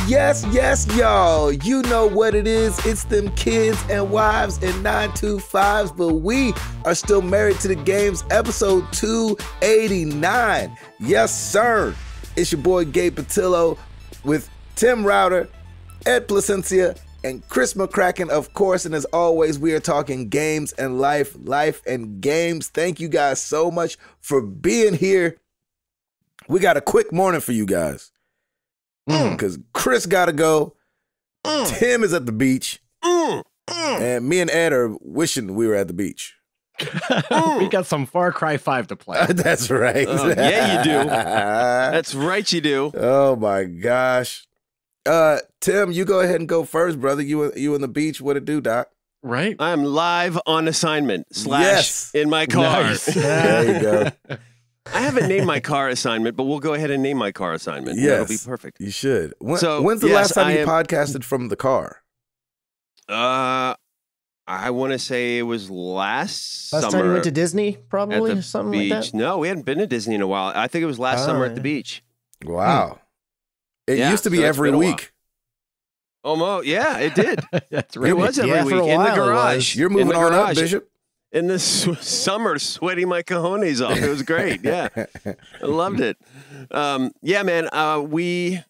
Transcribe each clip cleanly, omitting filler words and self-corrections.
Yes, y'all. You know what it is. It's them kids and wives and 925s, but we are still married to the games, episode 289. Yes, sir. It's your boy Gabe Patillo with Tim Router, Ed Placencia, and Chris McCracken, of course. And as always, we are talking games and life and games. Thank you guys so much for being here. We got a quick morning for you guys. Because Chris got to go. Tim is at the beach. And me and Ed are wishing we were at the beach. We got some Far Cry 5 to play. That's right. Yeah, you do. That's right, you do. Oh, my gosh. Tim, you go ahead and go first, brother. You on the beach. What it do, Doc? Right? I'm live on assignment / Yes. in my car. Nice. There you go. I haven't named my car assignment, but we'll go ahead and name my car assignment. Yes. That'll be perfect. You should. So, when's the yes, last time I you am- podcasted from the car? I want to say it was last Last summer time you went to Disney, at probably, the or something beach. like that? No, we hadn't been to Disney in a while. I think it was last summer at the yeah. beach. Wow. It Yeah, used to be so it's every been a while. week. Almost, yeah, it did. That's It right. was every Yeah, for week a in the while it garage. was. You're In moving the on up, garage. Bishop. In the summer, sweating my cojones off. It was great. Yeah, I loved it. Yeah, man. We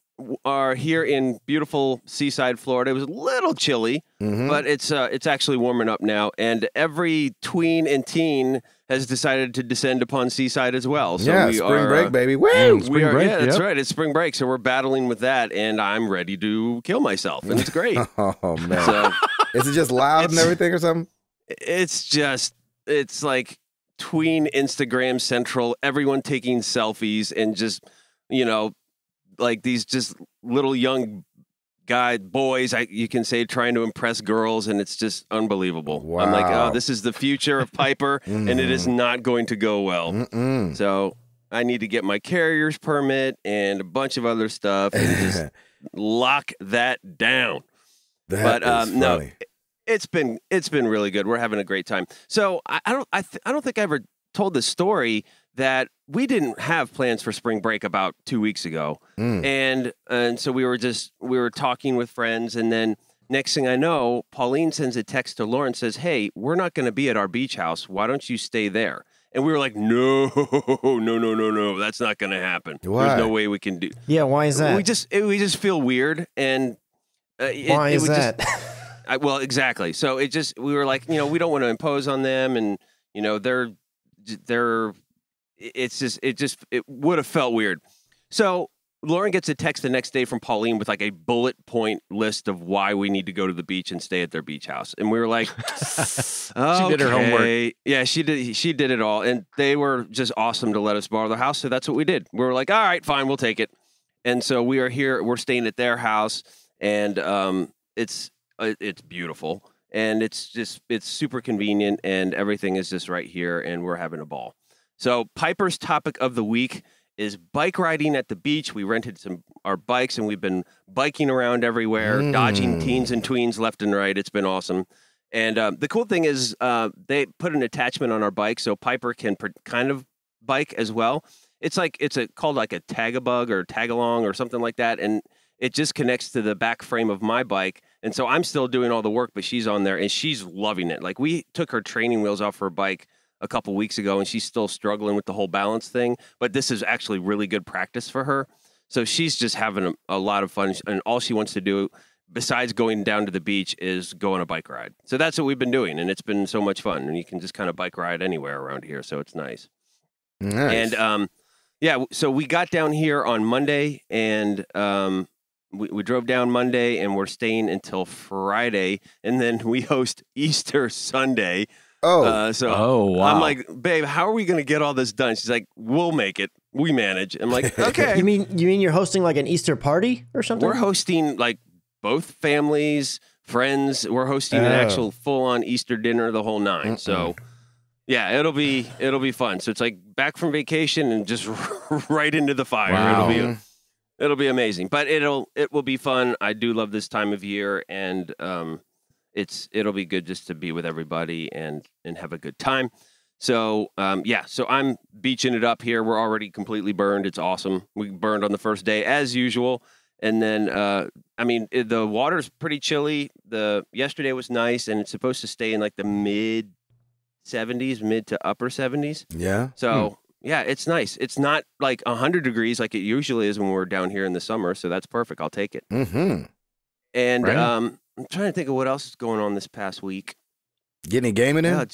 are here in beautiful seaside Florida. It was a little chilly, Mhm. but it's actually warming up now. And every tween and teen has decided to descend upon seaside as well. So Yeah, we spring are, break, baby. Woo! We Spring are, break, yeah, that's yep. right. It's spring break, so we're battling with that, and I'm ready to kill myself, and it's great. Oh, man. So Is it just loud and It's- everything or something? it's like tween Instagram central, everyone taking selfies and just, like these just little young boys, you can say, trying to impress girls, and it's just unbelievable. I'm like, Wow. oh, this is the future of Piper, and it is not going to go well. Mm-mm. So I need to get my carrier's permit and a bunch of other stuff and just lock that down. That But is no, funny. it's been really good. We're having a great time. So I don't think I ever told the story that we didn't have plans for spring break about 2 weeks ago, and so we were talking with friends, and then next thing I know, Pauline sends a text to Lauren, says, "Hey, we're not going to be at our beach house. Why don't you stay there?" And we were like, "No, that's not going to happen. Why? There's no way we can do." Yeah, why is that? We just feel weird, and Why is would that? well, exactly. So we were like, we don't want to impose on them, and it would have felt weird. So Lauren gets a text the next day from Pauline with like a bullet point list of why we need to go to the beach and stay at their beach house, and we were like, She did her homework. Yeah, she did it all, and they were just awesome to let us borrow their house. So that's what we did. We were like, all right, fine, we'll take it. And so we are here. We're staying at their house, and it's beautiful, and it's super convenient, and everything is just right here, and we're having a ball. So Piper's topic of the week is bike riding at the beach. We rented our bikes, and we've been biking around everywhere, dodging teens and tweens left and right. It's been awesome. And the cool thing is they put an attachment on our bike, so Piper can kind of bike as well. It's called like a tag-a-bug or tag-along or something like that, and it just connects to the back frame of my bike. And so I'm still doing all the work, but she's on there, and she's loving it. Like, we took her training wheels off her bike a couple weeks ago, and she's still struggling with the whole balance thing. But this is actually really good practice for her. So she's just having a lot of fun, and all she wants to do, besides going down to the beach, is go on a bike ride. So that's what we've been doing, and it's been so much fun. And you can just kind of bike ride anywhere around here, so it's nice. Nice. And yeah, so we got down here on Monday, and we drove down Monday, and we're staying until Friday, and then we host Easter Sunday. Oh, Oh, wow. I'm like, babe, how are we going to get all this done? She's like, we'll make it. We manage. I'm like, okay. You mean you're hosting like an Easter party or something? We're hosting like both families, friends. We're hosting an Oh. actual full-on Easter dinner, the whole nine. So yeah, it'll be fun. So it's like back from vacation and just right into the fire. Wow. It'll be amazing. But it will be fun. I do love this time of year, and it'll be good just to be with everybody and have a good time. So yeah, so I'm beaching it up here. We're already completely burned. It's awesome. We burned on the first day as usual. And then, I mean, the water's pretty chilly. Yesterday was nice, and it's supposed to stay in like the mid to upper 70s. Yeah. So yeah, it's nice. It's not like 100 degrees like it usually is when we're down here in the summer. So that's perfect. I'll take it. Mm-hmm. And I'm trying to think of what else is going on this past week. Get any gaming in?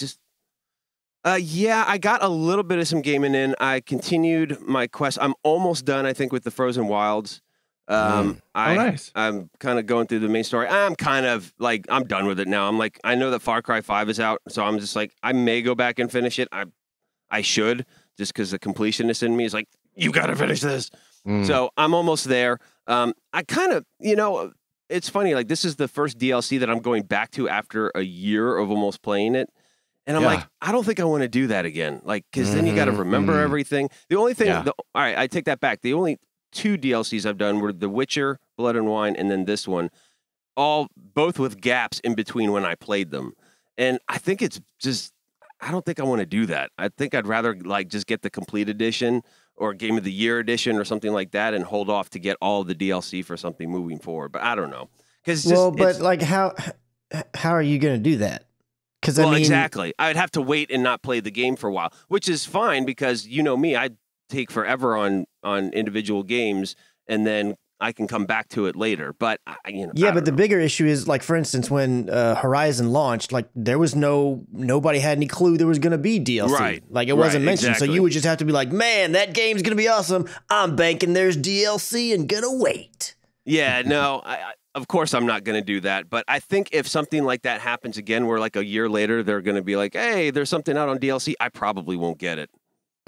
Yeah, I got a little bit of some gaming in. I continued my quest. I'm almost done, I think, with the Frozen Wilds. Nice. I'm kind of going through the main story. I'm kind of like, I'm done with it now. I'm like, I know that Far Cry 5 is out, so I'm just like, I may go back and finish it. I should, just because the completionist in me is like, you got to finish this. So I'm almost there. I kind of, it's funny. Like, this is the first DLC that I'm going back to after a year of almost playing it. And I'm like, I don't think I want to do that again. Like, because then you got to remember everything. The only thing, all right, I take that back. The only 2 DLCs I've done were The Witcher, Blood and Wine, and then this one, both with gaps in between when I played them. And I think it's just, I don't think I want to do that. I think I'd rather like just get the complete edition or Game of the Year edition or something like that and hold off to get all the DLC for something moving forward. But I don't know. Like how are you going to do that? Because exactly. I'd have to wait and not play the game for a while, which is fine because you know me, I take forever on individual games, and then I can come back to it later. But but the bigger issue is, like, for instance, when Horizon launched, like there was nobody had any clue there was going to be DLC. Right. Like it wasn't mentioned, exactly. So you would just have to be like, man, that game's going to be awesome. I'm banking there's DLC and gonna wait. Yeah, no, of course I'm not going to do that. But I think if something like that happens again, where like a year later they're going to be like, hey, there's something out on DLC, I probably won't get it.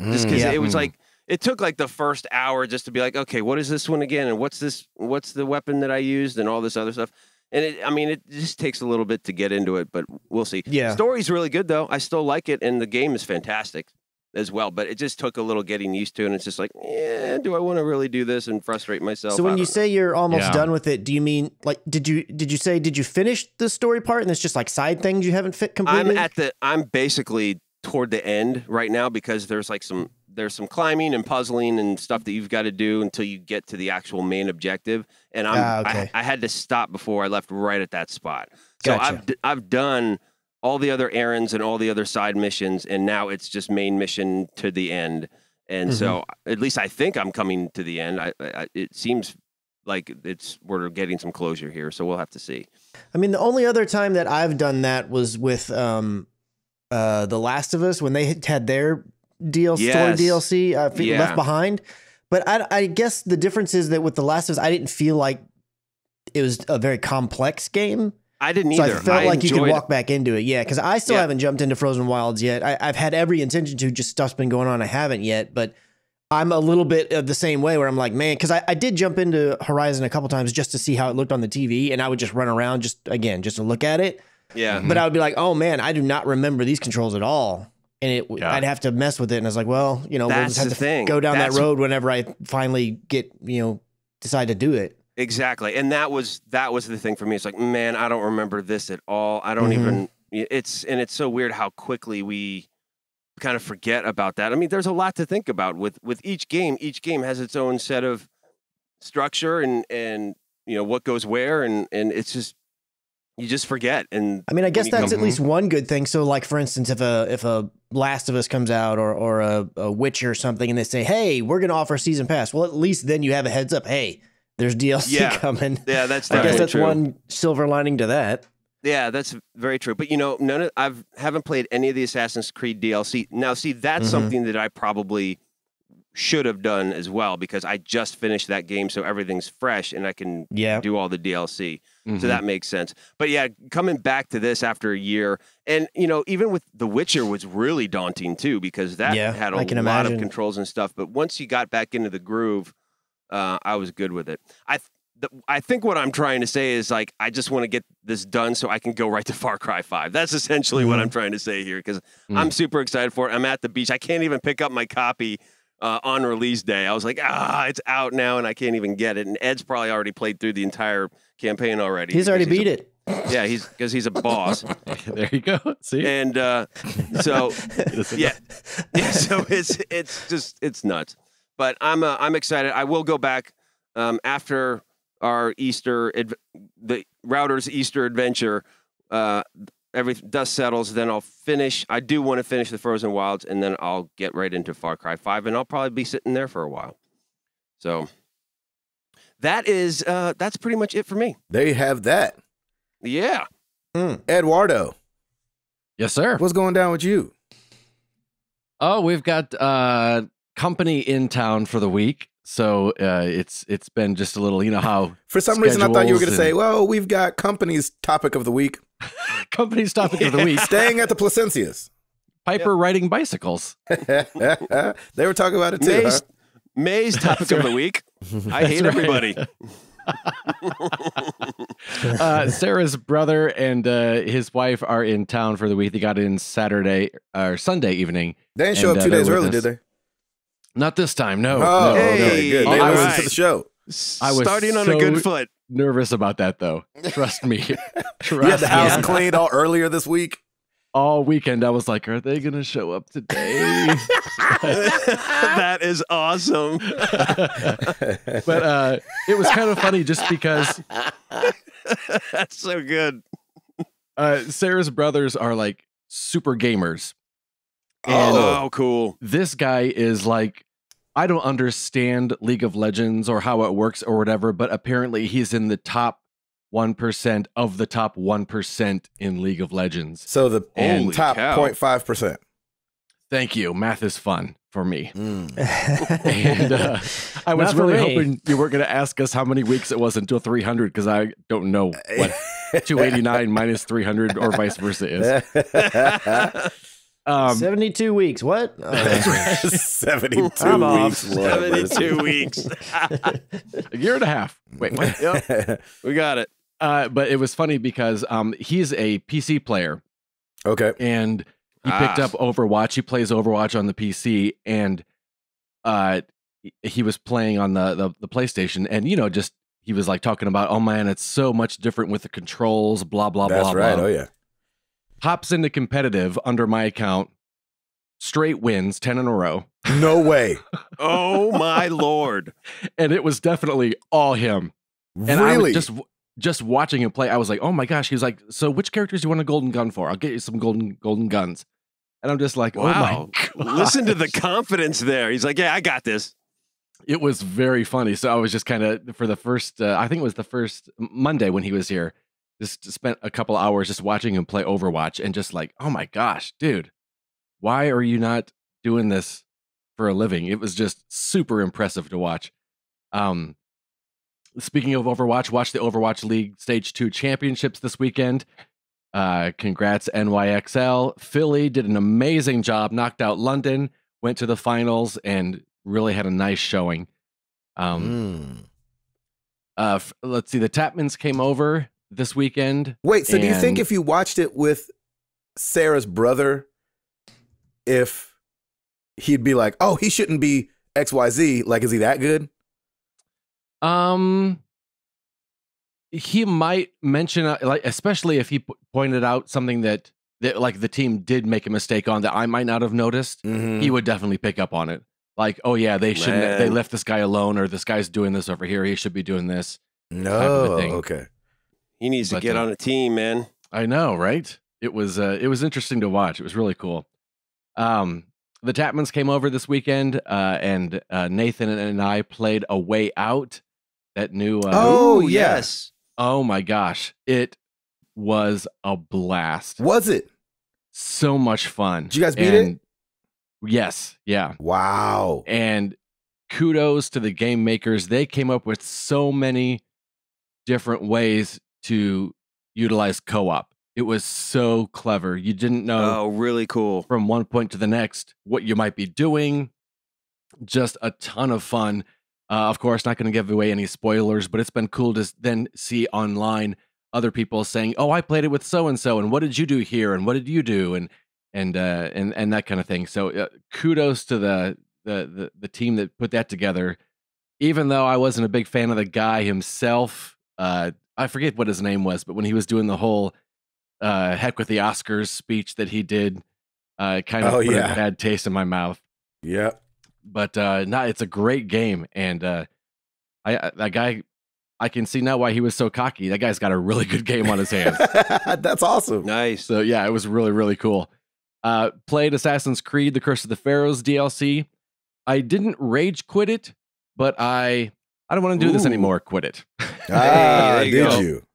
Just because it was like, it took like the first hour just to be like, okay, what is this one again? And what's the weapon that I used and all this other stuff. And it just takes a little bit to get into it, but we'll see. Yeah. Story's really good though. I still like it. And the game is fantastic as well, but it just took a little getting used to. And it's just like, do I want to really do this and frustrate myself? So when you say you're almost done with it, do you mean like, did you finish the story part and it's just like side things you haven't completed? I'm basically toward the end right now because there's some climbing and puzzling and stuff that you've got to do until you get to the actual main objective. And I had to stop before I left right at that spot. So gotcha. I've done all the other errands and all the other side missions, and now it's just main mission to the end. And so at least I think I'm coming to the end. It seems like we're getting some closure here, so we'll have to see. I mean, the only other time that I've done that was with The Last of Us when they had their story DLC Left Behind. But I guess the difference is that with The Last of Us, I didn't feel like it was a very complex game. I didn't either. So I felt like you could walk back into it. Yeah, because I still haven't jumped into Frozen Wilds yet. I've had every intention to, just stuff's been going on. I haven't yet, but I'm a little bit of the same way where I'm like, man, because I did jump into Horizon a couple times just to see how it looked on the TV, and I would just run around just to look at it. Yeah. But I would be like, oh man, I do not remember these controls at all. And I'd have to mess with it. And I was like, well, we'll just have to go down that road whenever I finally get, decide to do it. Exactly. And that was the thing for me. It's like, man, I don't remember this at all. I don't even, it's so weird how quickly we kind of forget about that. I mean, there's a lot to think about with each game. Each game has its own set of structure and what goes where. And it's just, you just forget. And I mean, I guess that's at least one good thing. So like, for instance, if a Last of Us comes out or a Witcher or something, and they say, hey, we're going to offer a season pass. Well, at least then you have a heads up. Hey, there's DLC coming. Yeah, that's I guess that's true. one silver lining to that. Yeah, that's very true. But I haven't played any of the Assassin's Creed DLC. Now, see, that's something that I probably should have done as well because I just finished that game, so everything's fresh and I can do all the DLC. So that makes sense. But yeah, coming back to this after a year, and even with The Witcher was really daunting too because that had a lot of controls and stuff. But once you got back into the groove, I was good with it. I think what I'm trying to say is like I just want to get this done so I can go right to Far Cry 5. That's essentially what I'm trying to say here because I'm super excited for it. I'm at the beach. I can't even pick up my copy on release day. I was like, it's out now and I can't even get it. And Ed's probably already played through the entire campaign already. He's already beat it. Yeah, because he's a boss. There you go. See, and so so it's nuts. But I'm excited. I will go back after our the Router's Easter adventure, dust settles, then I'll finish. I do want to finish the Frozen Wilds, and then I'll get right into Far Cry 5, and I'll probably be sitting there for a while. So that's pretty much it for me. There you have that. Yeah. Eduardo. Yes, sir. What's going down with you? Oh, we've got company in town for the week. So it's been just a little, you know how for some reason I thought you were going to say, well, we've got company's topic of the week. Company's topic of the week. Staying at the Placencias. Piper riding bicycles. They were talking about it too. May's topic of the week. I hate everybody. Sarah's brother and his wife are in town for the week. They got in Saturday or Sunday evening. They didn't show up 2 days early, did they? Not this time. No. Oh, no. okay, good. They listened to the show. I was starting on a good foot. Nervous about that though. Trust me. You had the house cleaned all earlier this week. All weekend, I was like, "Are they going to show up today?" That is awesome. But it was kind of funny just because that's so good. Sarah's brothers are like super gamers. And cool. This guy is like, I don't understand League of Legends or how it works or whatever, but apparently he's in the top 1% of the top 1% in League of Legends. So the top 0.5%. Thank you. Math is fun for me. And I was really hoping you weren't going to ask us how many weeks it was until 300 because I don't know what 289 minus 300 or vice versa is. 72 weeks. What? 72 weeks. 72 weeks. A year and a half. Wait, what? Yep. We got it. But it was funny because he's a PC player. Okay. And he picked up Overwatch. He plays Overwatch on the PC. And he was playing on the PlayStation. And, you know, just he was like talking about, oh, man, it's so much different with the controls, blah, blah, blah, blah. That's right. Oh, yeah. Hops into competitive under my account. Straight wins, 10 in a row. No way. Oh, my Lord. And it was definitely all him. And really? I was just watching him play, I was like, oh my gosh. He was like, so which characters do you want a golden gun for? I'll get you some golden guns. And I'm just like, wow. Oh my God. Listen to the confidence there. He's like, yeah, I got this. It was very funny. So I was just kind of, for the first, I think it was the first Monday when he was here, just spent a couple hours just watching him play Overwatch and just like, oh my gosh, dude, why are you not doing this for a living? It was just super impressive to watch. Speaking of Overwatch, watch the Overwatch League Stage 2 Championships this weekend. Congrats, NYXL. Philly did an amazing job, knocked out London, went to the finals, and really had a nice showing. Let's see, the Tapmans came over this weekend. Wait, so do you think if you watched it with Sarah's brother, if he'd be like, oh, he shouldn't be XYZ, like, is he that good? He might mention, like, especially if he pointed out something that like the team did make a mistake on that I might not have noticed. He would definitely pick up on it. Like, oh yeah, they shouldn't. They left this guy alone, or this guy's doing this over here. He should be doing this. No, okay. He needs to get on a team, man. I know, right? It was interesting to watch. It was really cool. The Tapmans came over this weekend, and Nathan and I played A Way Out. That new. Yes. Oh my gosh, it was a blast. Was it? So much fun. Did you guys beat it? Yes. Yeah. Wow. And kudos to the game makers. They came up with so many different ways to utilize co-op. It was so clever. You didn't know. Oh, really cool. From one point to the next, what you might be doing. Just a ton of fun. Of course, not going to give away any spoilers, but it's been cool to then see online other people saying, "Oh, I played it with so and so, and what did you do here, and what did you do?" and that kind of thing. So, kudos to the team that put that together. Even though I wasn't a big fan of the guy himself, I forget what his name was, but when he was doing the whole "heck with the Oscars" speech that he did, kind of put a bad taste in my mouth. Yeah. But no, it's a great game, and that guy I can see now why he was so cocky. That guy's got a really good game on his hands. That's awesome. Nice. So yeah, it was really, really cool. Played Assassin's Creed: The Curse of the Pharaohs DLC. I didn't rage quit it, but I don't want to do this anymore. Quit it. Did you?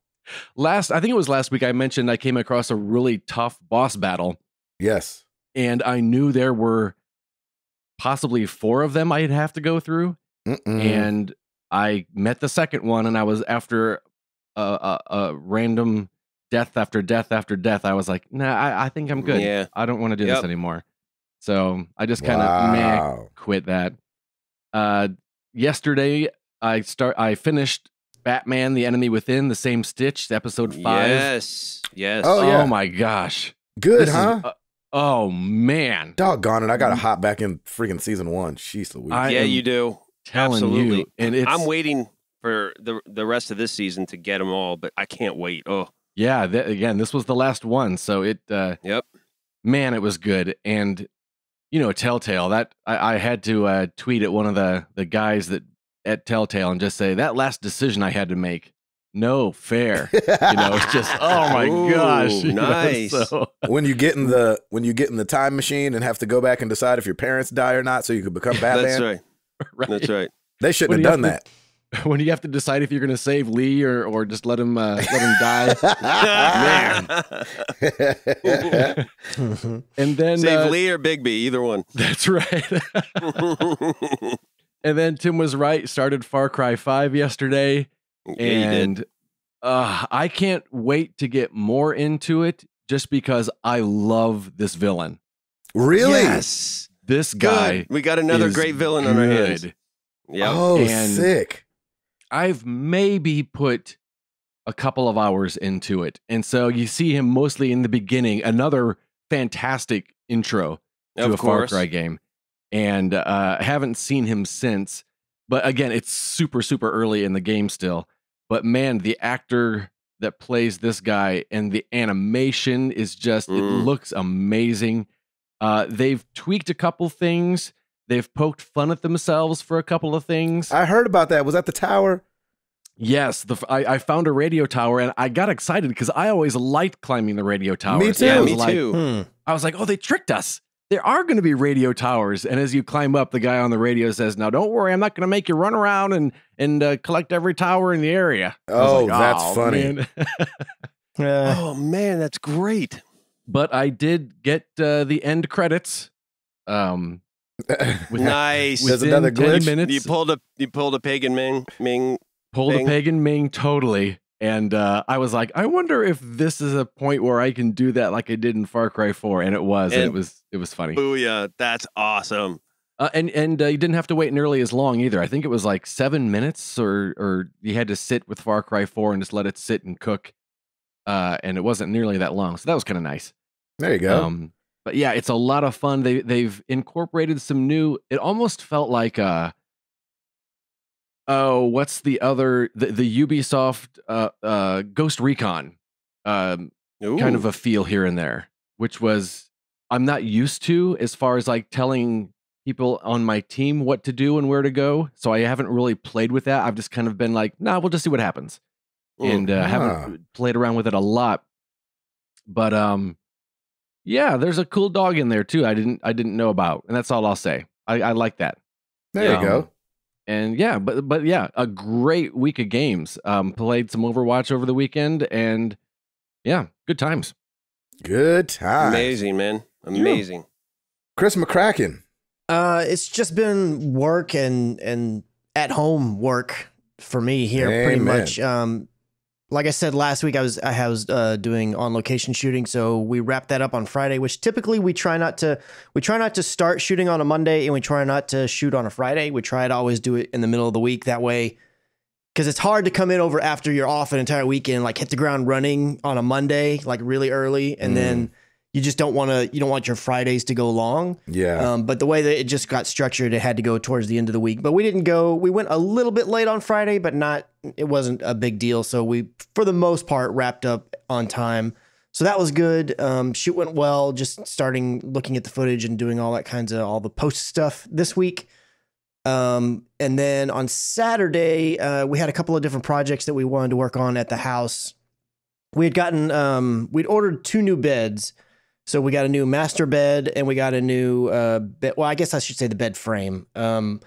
I think it was last week I mentioned I came across a really tough boss battle. Yes. And I knew there were possibly 4 of them I'd have to go through. And I met the second one, and I was after a random death after death after death. I was like, nah, I think I'm good. Yeah. I don't want to do this anymore. So I just kind of quit that. Yesterday, I finished Batman: The Enemy Within, The Same Stitch, episode 5. Yes. Oh, yeah. Oh my gosh. Good, huh? Oh man. Doggone it. I got to hop back in freaking season 1. Jeez Louise. Yeah, you do. Telling Absolutely. you. And I'm waiting for the rest of this season to get them all, but I can't wait. Oh. Yeah, again, this was the last one, so it Yep. Man, it was good. And you know, Telltale, that I had to tweet at one of the guys at Telltale and just say that last decision I had to make, no fair. You know, it's just oh my gosh. Nice. So, when you get in the time machine and have to go back and decide if your parents die or not so you could become Batman. That's right. right. That's right. They shouldn't have done that. When you have to decide if you're going to save Lee or just let him die. Man. And then save Lee or Bigby, either one. That's right. And then Tim was right. Started Far Cry 5 yesterday, and I can't wait to get more into it. Just because I love this villain. Really? Yes. This guy. Good. We got another great villain on our hands. Yeah. Oh, and sick. I've maybe put a couple of hours into it. And so you see him mostly in the beginning, another fantastic intro to a Far Cry game. And I haven't seen him since. But again, it's super, super early in the game still. But man, the actor that plays this guy and the animation is just, it looks amazing. They've tweaked a couple things. They've poked fun at themselves for a couple of things. I heard about that. Was that the tower? Yes. I found a radio tower, and I got excited because I always liked climbing the radio towers. Me too. Yeah, me too. I was like, oh, they tricked us. There are going to be radio towers. And as you climb up, the guy on the radio says, now, don't worry. I'm not going to make you run around and collect every tower in the area. Oh, like, that's funny. Oh, man, that's great. But I did get the end credits. Nice. There's another glitch. Minutes. You pulled a pagan Ming. Pulled a pagan Ming, totally. And I was like, I wonder if this is a point where I can do that like I did in Far Cry 4. And it was. And it was funny. Booyah. That's awesome. And you didn't have to wait nearly as long either. I think it was like 7 minutes or you had to sit with Far Cry 4 and just let it sit and cook. And it wasn't nearly that long. So that was kind of nice. There you go. But yeah, it's a lot of fun. They've incorporated some new, it almost felt like what's the other, the Ubisoft Ghost Recon kind of a feel here and there, which was I'm not used to as far as like telling people on my team what to do and where to go. So I haven't really played with that. I've just kind of been like, nah, we'll just see what happens. And haven't played around with it a lot. But yeah, there's a cool dog in there too. I didn't know about, and that's all I'll say. I like that. There you go. And yeah, but yeah, a great week of games. Played some Overwatch over the weekend, and yeah, good times. Good times. Amazing, man. Amazing. Chris McCracken. It's just been work and at home work for me here. Amen. Pretty much. Like I said last week, I was doing on location shooting, so we wrapped that up on Friday. Which typically we try not to start shooting on a Monday, and we try not to shoot on a Friday. We try to always do it in the middle of the week. That way, because it's hard to come in over after you're off an entire weekend, like hit the ground running on a Monday, like really early, and then you just don't want your Fridays to go long. Yeah. But the way that it just got structured, it had to go towards the end of the week. But we went a little bit late on Friday, but it wasn't a big deal. So we, for the most part, wrapped up on time. So that was good. Shoot went well, just looking at the footage and doing all the post stuff this week. And then on Saturday, we had a couple of different projects that we wanted to work on at the house. We had gotten, we'd ordered 2 new beds. So we got a new master bed and we got a new bed. Well, I guess I should say the bed frame. And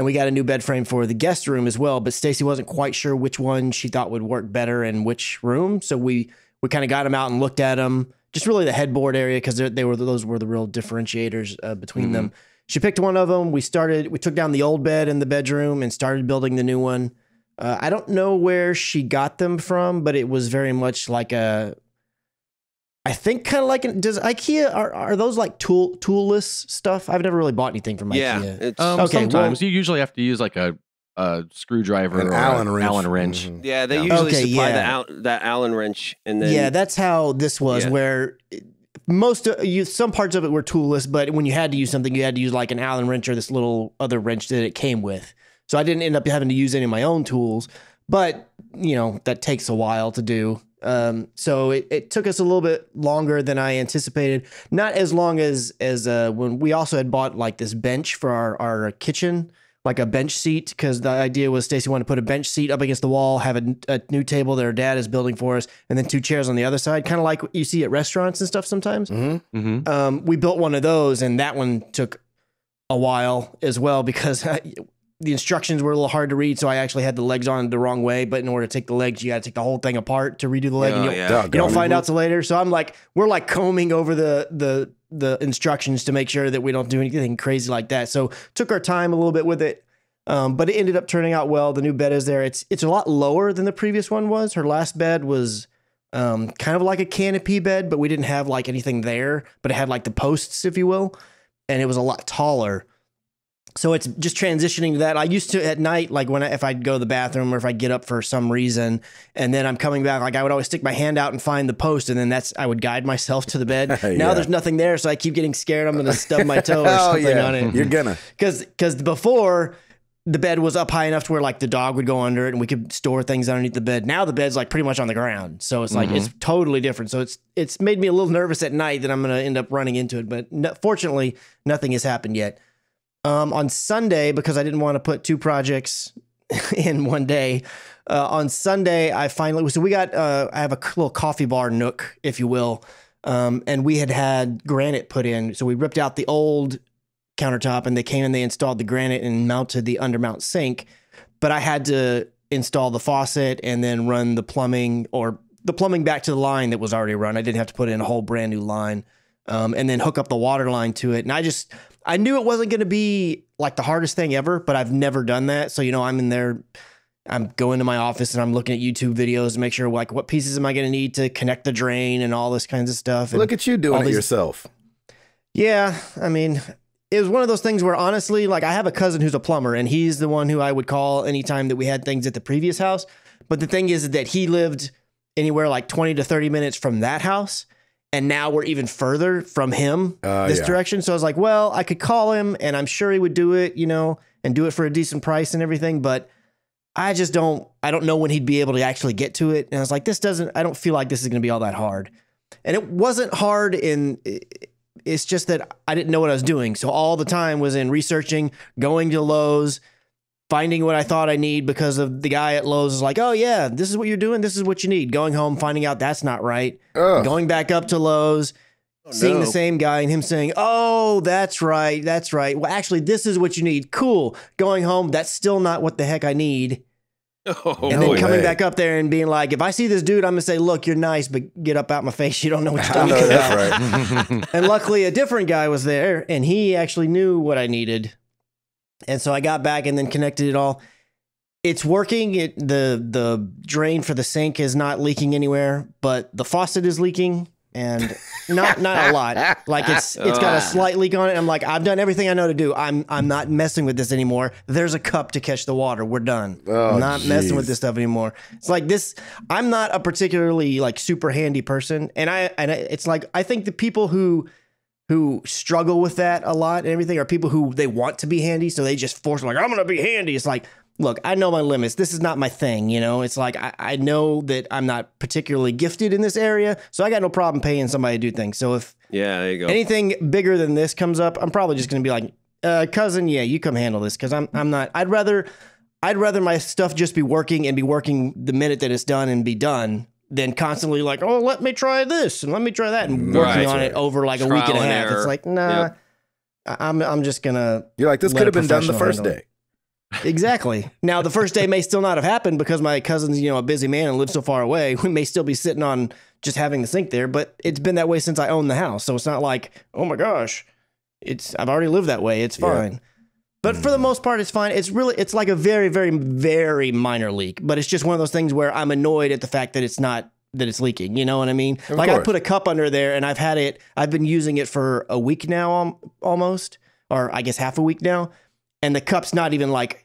we got a new bed frame for the guest room as well. But Stacy wasn't quite sure which one she thought would work better in which room. So we kind of got them out and looked at them. Just really the headboard area, because those were the real differentiators between them. She picked one of them. We took down the old bed in the bedroom and started building the new one. I don't know where she got them from, but it was very much like I think kind of like, does IKEA, are those like toolless stuff? I've never really bought anything from IKEA. It's, sometimes you usually have to use like a screwdriver an or Allen wrench. Mm-hmm. Yeah, they usually supply that Allen wrench, and then that's how this was. Where some parts of it were toolless, but when you had to use something, you had to use like an Allen wrench or this little other wrench that it came with. So I didn't end up having to use any of my own tools, but that takes a while to do. So it took us a little bit longer than I anticipated. Not as long as when we also had bought like this bench for our kitchen, like a bench seat, because the idea was Stacy wanted to put a bench seat up against the wall, have a new table that her dad is building for us, and then 2 chairs on the other side, kind of like what you see at restaurants and stuff sometimes. We built one of those, and that one took a while as well because the instructions were a little hard to read, so I actually had the legs on the wrong way. But in order to take the legs, you got to take the whole thing apart to redo the leg. And you don't find out till later. So we're like combing over the instructions to make sure that we don't do anything crazy like that. So took our time a little bit with it, but it ended up turning out well. The new bed is there. It's a lot lower than the previous one was. Her last bed was kind of like a canopy bed, but we didn't have like anything there. But it had like the posts, if you will, and it was a lot taller. So it's just transitioning to that. I used to at night, like if I'd go to the bathroom or if I'd get up for some reason and then I'm coming back, like I would always stick my hand out and find the post, and then I would guide myself to the bed. Now there's nothing there, so I keep getting scared I'm going to stub my toe or something on it. You're gonna. Because before the bed was up high enough to where like the dog would go under it and we could store things underneath the bed. Now the bed's like pretty much on the ground, so it's like it's totally different. So it's made me a little nervous at night that I'm going to end up running into it, but fortunately nothing has happened yet. On Sunday, because I didn't want to put 2 projects in one day, on Sunday, I have a little coffee bar nook, if you will. And we had granite put in. So we ripped out the old countertop and they installed the granite and mounted the undermount sink. But I had to install the faucet and then run the plumbing back to the line that was already run. I didn't have to put in a whole brand new line, and then hook up the water line to it. And I knew it wasn't going to be like the hardest thing ever, but I've never done that. So, I'm in there, I'm going to my office and I'm looking at YouTube videos to make sure like what pieces am I going to need to connect the drain and all this kinds of stuff. Look at you doing it yourself. Yeah. I mean, it was one of those things where honestly, like I have a cousin who's a plumber and he's the one who I would call anytime that we had things at the previous house. But the thing is that he lived anywhere like 20 to 30 minutes from that house. And now we're even further from him this direction. So I was like, well, I could call him and I'm sure he would do it, and do it for a decent price and everything. But I don't know when he'd be able to actually get to it. And I was like, I don't feel like this is going to be all that hard. And it wasn't hard it's just that I didn't know what I was doing. So all the time was in researching, going to Lowe's, finding what I thought I need because of the guy at Lowe's is like, oh yeah, this is what you're doing. This is what you need. Going home, finding out that's not right. Going back up to Lowe's, seeing the same guy and him saying, oh, that's right. That's right. Well, actually, this is what you need. Cool. Going home, that's still not what the heck I need. And then coming back up there and being like, if I see this dude, I'm going to say, look, you're nice, but get up out my face. You don't know what you're talking about. That's right. And luckily a different guy was there and he actually knew what I needed. And so I got back and then connected it all. It's working. The drain for the sink is not leaking anywhere, but the faucet is leaking, and not a lot. Like it's got a slight leak on it. I'm like, I've done everything I know to do. I'm not messing with this anymore. There's a cup to catch the water. We're done. I'm not messing with this stuff anymore. It's like this. I'm not a particularly like super handy person, and it's like I think the people who struggle with that a lot and everything are people who they want to be handy, so they just force like, I'm gonna be handy. It's like, look, I know my limits. This is not my thing, It's like I know that I'm not particularly gifted in this area, so I got no problem paying somebody to do things. So if there you go. Anything bigger than this comes up, I'm probably just gonna be like, cousin, yeah, you come handle this because I'm not. I'd rather my stuff just be working and be working the minute that it's done and be done than constantly like, oh, let me try this and let me try that and working on it over like a week and a half. It's like, nah, I'm just gonna. You're like, this could have been done the first day. Exactly. Now the first day may still not have happened because my cousin's, a busy man and lives so far away. We may still be sitting on just having the sink there, but it's been that way since I own the house. So it's not like, oh my gosh, I've already lived that way. It's fine. But for the most part, it's fine. It's like a very, very, very minor leak, but it's just one of those things where I'm annoyed at the fact that it's leaking. You know what I mean? Like I put a cup under there and I've been using it for a week now almost, or I guess half a week now. And the cup's not even like,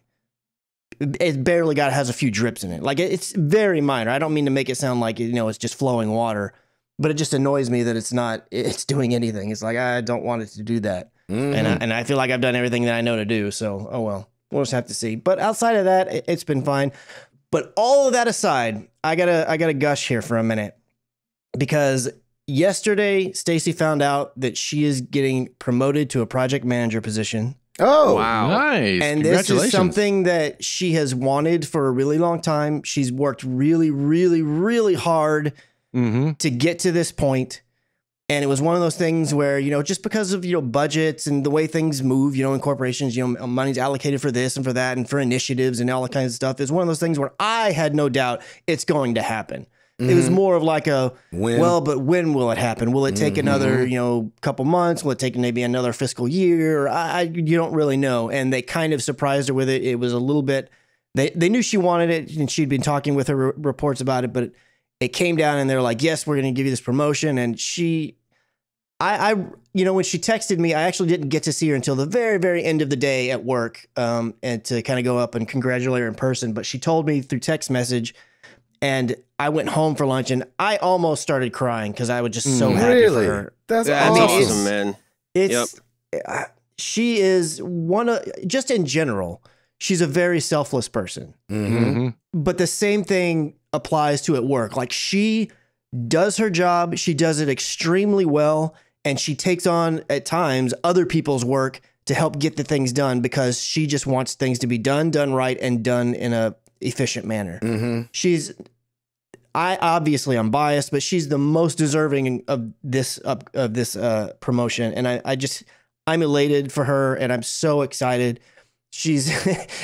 it barely has a few drips in it. Like it's very minor. I don't mean to make it sound like, it's just flowing water, but it just annoys me that it's doing anything. It's like, I don't want it to do that. Mm-hmm. And I feel like I've done everything that I know to do. So, oh well, we'll just have to see. But outside of that, it's been fine. But all of that aside, I gotta gush here for a minute because yesterday Stacy found out that she is getting promoted to a project manager position. Oh, wow. Nice. And this is something that she has wanted for a really long time. She's worked really, really, really hard to get to this point. And it was one of those things where, just because of, budgets and the way things move, in corporations, money's allocated for this and for that and for initiatives and all that kinds of stuff. It's one of those things where I had no doubt it's going to happen. It was more of like but when will it happen? Will it take another, couple months? Will it take maybe another fiscal year? You don't really know. And they kind of surprised her with it. It was a little bit, they knew she wanted it and she'd been talking with her reports about it, but it came down and they're like, yes, we're going to give you this promotion. And when she texted me, I actually didn't get to see her until the very, very end of the day at work and to kind of go up and congratulate her in person. But she told me through text message. And I went home for lunch and I almost started crying because I was just so happy for her. That's awesome, man. She is just in general, she's a very selfless person. But the same thing applies to at work. Like she does her job. She does it extremely well. And she takes on at times other people's work to help get the things done because she just wants things to be done right and done in a efficient manner. I'm biased, but she's the most deserving of this promotion. And I'm elated for her and I'm so excited.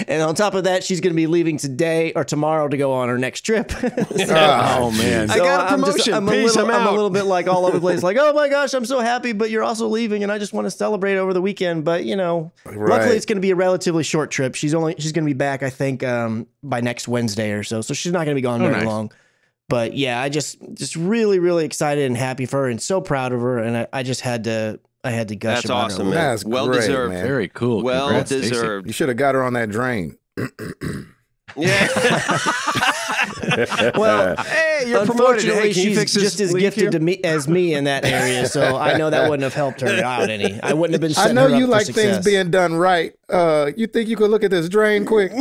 And on top of that, she's going to be leaving today or tomorrow to go on her next trip. Oh man. So I got a promotion. I'm a little bit like all over the place. Like, oh my gosh, I'm so happy, but you're also leaving and I just want to celebrate over the weekend. But luckily it's going to be a relatively short trip. She's going to be back, I think, by next Wednesday or so. So she's not going to be gone very long. But yeah, I just really, really excited and happy for her and so proud of her. And I just had to gush That's about awesome, her. man. That's well great, deserved. man. Very cool. Well Congrats, deserved. You should have got her on that drain. Yeah. Well, hey, you're promoted. unfortunately, Hey, can you she's fix this just as leak gifted here? to me as me in that area, so I know that wouldn't have helped her out any. I wouldn't have been. I know her you up like for things success. being done right. You think you could look at this drain quick?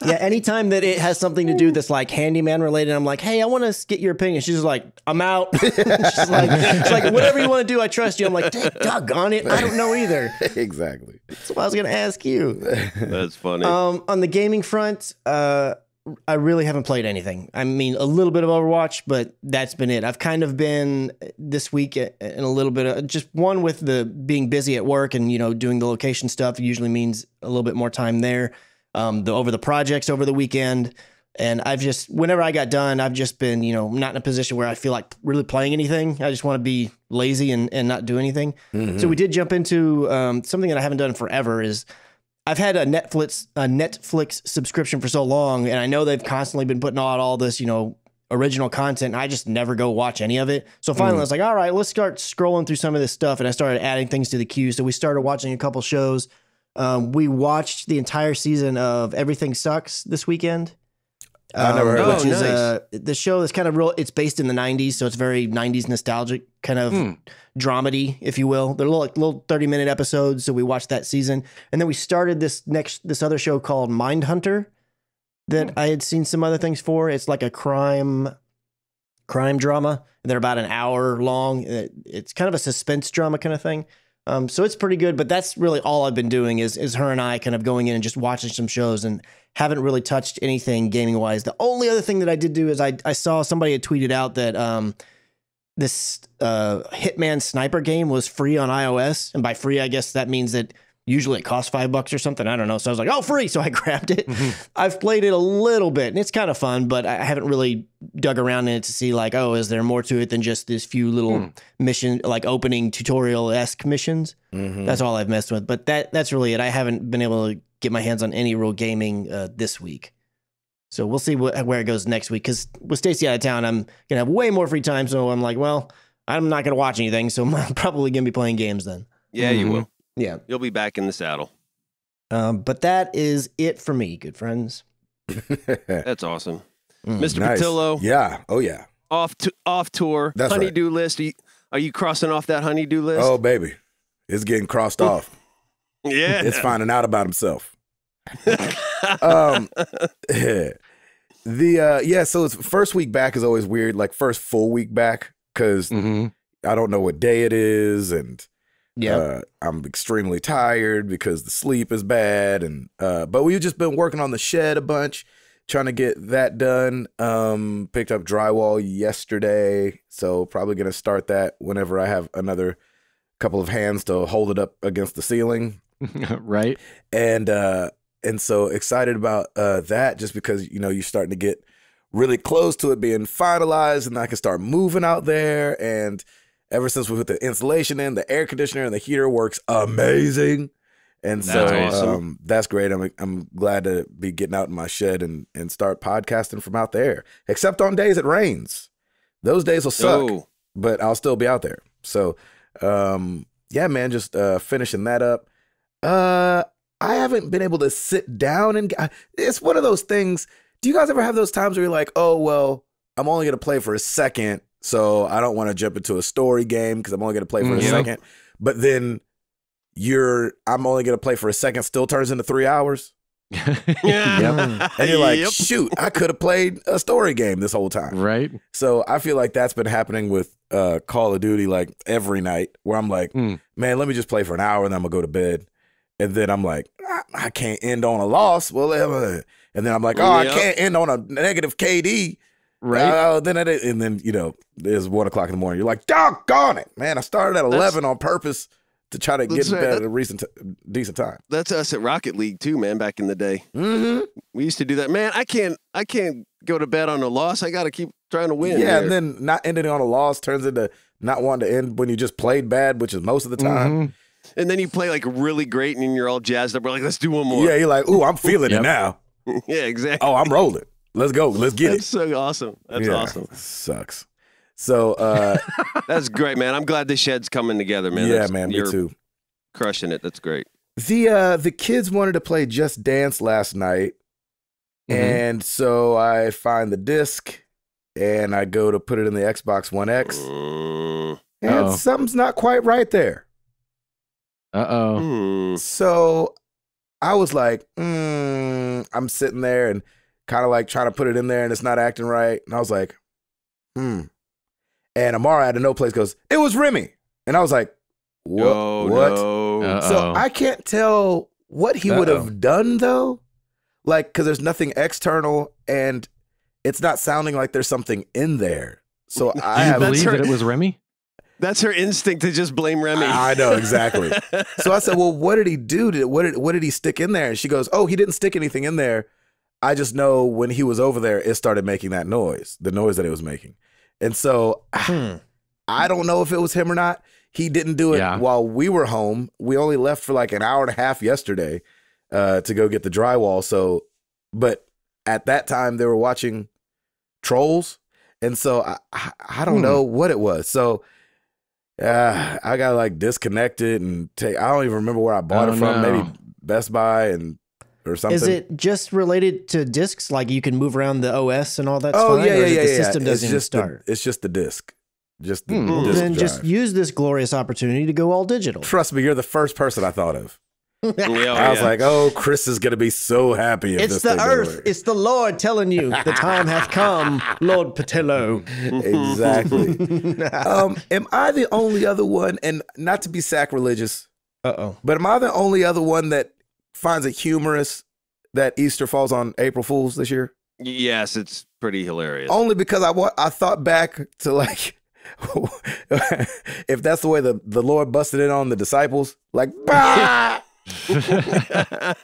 Yeah, anytime that it has something to do that's like handyman related, I'm like, hey, I want to get your opinion. She's like, I'm out. she's like, whatever you want to do, I trust you. I'm like, doggone it, I don't know either. Exactly. That's what I was going to ask you. That's funny. On the gaming front, I really haven't played anything. I mean, a little bit of Overwatch, but that's been it. I've kind of been this week in a little bit of just one with the being busy at work and, doing the location stuff usually means a little bit more time there. Over the projects over the weekend. And whenever I got done, I've just been, not in a position where I feel like really playing anything. I just want to be lazy and not do anything. So we did jump into something that I haven't done forever is I've had a Netflix subscription for so long, and I know they've constantly been putting out all this, original content, and I just never go watch any of it. So finally I was like, all right, let's start scrolling through some of this stuff. And I started adding things to the queue. So we started watching a couple shows. We watched the entire season of Everything Sucks this weekend. I never heard of which it. is the show that's kind of real. It's based in the 90s, so it's very 90s nostalgic kind of dramedy, if you will. They're little 30-minute episodes, so we watched that season. And then we started this other show called Mindhunter that I had seen some other things for. It's like a crime drama. They're about an hour long. It's kind of a suspense drama kind of thing. So it's pretty good, but that's really all I've been doing is her and I kind of going in and just watching some shows and haven't really touched anything gaming wise. The only other thing that I did do is I saw somebody had tweeted out that this Hitman Sniper game was free on iOS. And by free, I guess that means that usually it costs $5 or something. I don't know. So I was like, oh, free. So I grabbed it. I've played it a little bit and it's kind of fun, but I haven't really dug around in it to see like, oh, is there more to it than just this few little mission, like opening tutorial-esque missions? That's all I've messed with. But that's really it. I haven't been able to get my hands on any real gaming this week. So we'll see where it goes next week. Because with Stacy out of town, I'm going to have way more free time. So I'm like, well, I'm not going to watch anything. So I'm probably going to be playing games then. Yeah, you will. Yeah. You'll be back in the saddle. But that is it for me, good friends. That's awesome. Mr. Nice. Patillo. Yeah. Oh, yeah. Off tour. That's honeydew list. Are you crossing off that honeydew list? Oh, baby. It's getting crossed off. Yeah. It's finding out about himself. So it's first week back is always weird. Like first full week back because I don't know what day it is, and I'm extremely tired because the sleep is bad, and but we've just been working on the shed a bunch, trying to get that done. Picked up drywall yesterday, so probably gonna start that whenever I have another couple of hands to hold it up against the ceiling. Right. And so excited about that, just because, you know, you're starting to get really close to it being finalized and I can start moving out there. And ever since we put the insulation in, the air conditioner and the heater works amazing. And so awesome. That's great. I'm glad to be getting out in my shed and start podcasting from out there, except on days it rains. Those days will suck, but I'll still be out there. So, yeah, man, just finishing that up. I haven't been able to sit down and it's one of those things. Do you guys ever have those times where you're like, oh, well, I'm only going to play for a second, so I don't want to jump into a story game because I'm only going to play for a second. But then I'm only going to play for a second still turns into 3 hours. And you're like, shoot, I could have played a story game this whole time. Right. So I feel like that's been happening with Call of Duty like every night where I'm like, man, let me just play for an hour and then I'm going to go to bed. And then I'm like, I can't end on a loss. Well, and then I'm like, I can't end on a negative KD. Right. And then, you know, it's 1 o'clock in the morning. You're like, doggone it, man. I started at 11 on purpose to try to get at a decent time. That's us at Rocket League too, man, back in the day. We used to do that. Man, I can't go to bed on a loss. I got to keep trying to win. Yeah, and then not ending on a loss turns into not wanting to end when you just played bad, which is most of the time. And then you play like really great and you're all jazzed up. We're like, let's do one more. Yeah, you're like, ooh, I'm feeling it now. Yeah, exactly. Oh, I'm rolling. Let's go. Let's get That's so awesome. That's awesome. Sucks. So that's great, man. I'm glad the shed's coming together, man. Yeah, man, me too. Crushing it. That's great. The kids wanted to play Just Dance last night. And so I find the disc and I go to put it in the Xbox One X. And something's not quite right there. So I was like, I'm sitting there and kind of like trying to put it in there and it's not acting right. And I was like, And Amara out of no place goes, it was Remy. And I was like, what? No. So I can't tell what he would have done though. Like, because there's nothing external and it's not sounding like there's something in there. So I believe that it was Remy? That's her instinct to just blame Remy. I know, exactly. So I said, well, what did he do? What did he stick in there? And she goes, oh, he didn't stick anything in there. I just know when he was over there, it started making that noise, the noise that it was making. And so I don't know if it was him or not. He didn't do it while we were home. We only left for like an hour and a half yesterday to go get the drywall. So, but at that time they were watching Trolls. And so I don't know what it was. So I got like disconnected and I don't even remember where I bought it from. Maybe Best Buy or something. Is it just related to discs? Like you can move around the OS and all that? Oh, fine, yeah. The system doesn't even start. It's just the disc. Just the Then disc just drive. use this glorious opportunity to go all digital. Trust me, you're the first person I thought of. I was like, oh, Chris is gonna be so happy. If It's this the thing earth. goes. It's the Lord telling you the time hath come, Lord Patello. Exactly. Am I the only other one, and not to be sacrilegious, but am I the only other one that finds it humorous that Easter falls on April Fools this year? Yes, it's pretty hilarious. Only because I thought back to like, if that's the way the Lord busted in on the disciples, like, bah!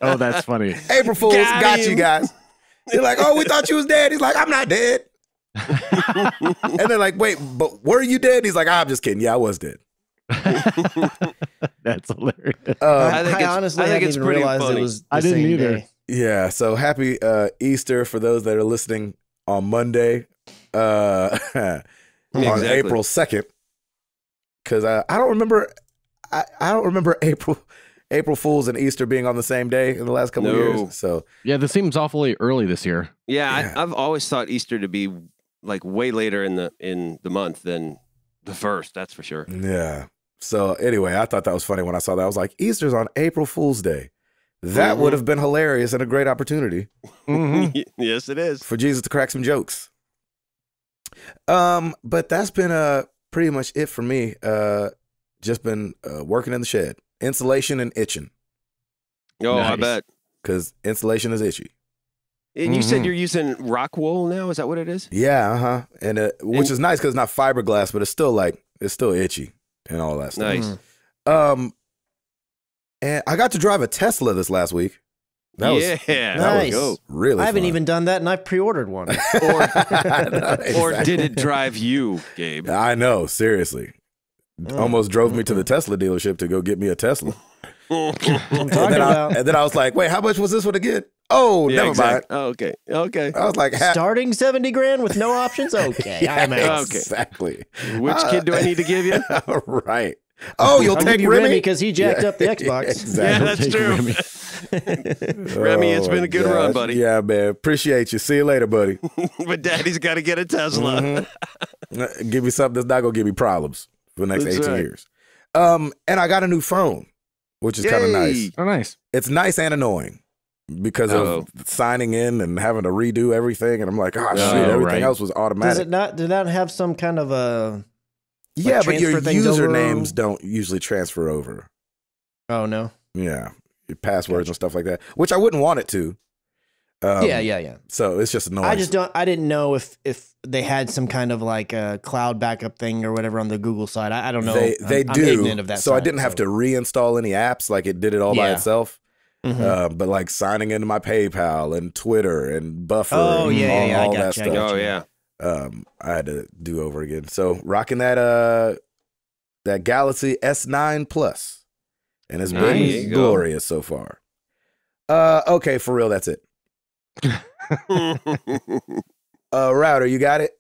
Oh, that's funny. April Fools got you guys. They're like, oh, we thought you was dead. He's like, I'm not dead. And they're like, wait, but were you dead? He's like, I'm just kidding. Yeah, I was dead. That's hilarious. I honestly didn't even realize it was the I didn't same either. day. Yeah, so happy Easter for those that are listening on Monday, on April 2nd. Because I don't remember, I don't remember April Fools and Easter being on the same day in the last couple of years. So yeah, this seems awfully early this year. Yeah, I've always thought Easter to be like way later in the month than the first. That's for sure. yeah. So anyway, I thought that was funny when I saw that. I was like, Easter's on April Fool's Day. That would have been hilarious and a great opportunity. Yes, it is. For Jesus to crack some jokes. But that's been pretty much it for me. Just been working in the shed. Insulation and itching. Oh, Nice. I bet. Because insulation is itchy. And you said you're using rock wool now? Is that what it is? Yeah, and which is nice because it's not fiberglass, but it's still itchy and all that stuff. Nice. And I got to drive a Tesla this last week. That was Nice. really I haven't fun. even done that, and I pre-ordered one. Or did it drive you, Gabe? I know, seriously. Almost drove me to the Tesla dealership to go get me a Tesla. I'm And talking about then I was like, wait, how much was this one again? Oh, Yeah, never exact- mind. Oh, okay. Okay. I was like, starting 70 grand with no options. Okay, I'm out. Okay. exactly. Which kid do I need to give you? Right. Oh, you'll I'll take give you Remy? because he jacked up the Xbox. Exactly. Yeah, that's Take true. Remy. Remy, it's been a good run, gosh. buddy. Yeah, man. Appreciate you. See you later, buddy. But Daddy's got to get a Tesla. Give me something that's not going to give me problems for the next That's 18 right. years. And I got a new phone, which is kind of nice. Yay. Oh, nice. It's nice and annoying because of signing in and having to redo everything. And I'm like, oh, shit, everything right. else was Does automatic. it not? Did not have some kind of a? Yeah, but your transfer things over? usernames don't usually transfer over. Oh no. Yeah, your passwords and stuff like that, which I wouldn't want it to. Yeah. So it's just annoying. I just don't. I didn't know if they had some kind of like a cloud backup thing or whatever on the Google side. I don't know. They I'm do. ignorant of that so I side, didn't have to reinstall any apps. Like it did it all by Yeah. itself. Mhm. But like signing into my PayPal and Twitter and Buffer. Oh, and yeah, I all got that you, I stuff. got Oh, yeah. I had to do over again. So rocking that Galaxy S9 Plus, and it's There been you go. glorious so far. Okay, for real, that's it. Router, you got it?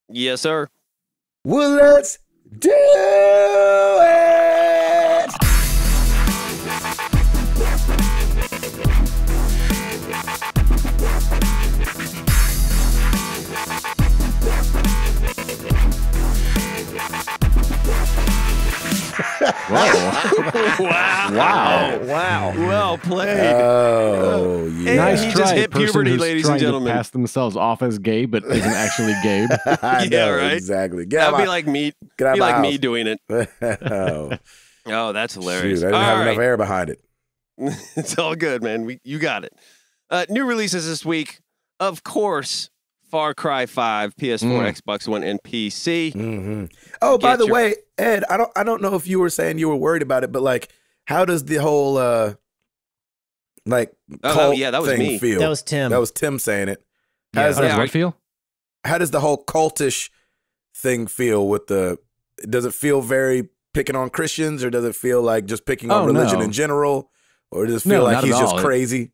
Yes, sir. Well, let's do it. Wow. Wow. Well played. Oh, yeah. And Nice he try, just hit person puberty, who's ladies and trying to gentlemen. pass themselves off as Gabe, but isn't actually Gabe. I Yeah, know, right? exactly. Get That'd out be my- like me. get out Be my like house. me doing it. Oh, Oh, that's hilarious. shoot, I didn't All have right. enough air behind it. It's all good, man. You got it. New releases this week. Of course, Far Cry 5, PS4, Xbox One, and PC. Mm-hmm. Oh, by Get the your- way, Ed, I don't know if you were saying you were worried about it, but like, how does the whole cult yeah, that was thing me. feel? That was Tim. That was Tim saying it. How Yeah. does How does Yeah, what feel? how does the whole cultish thing feel with the? Does it feel very picking on Christians, or does it feel like just picking on Oh, religion no. in general, or does it No, feel like not at he's just all. crazy?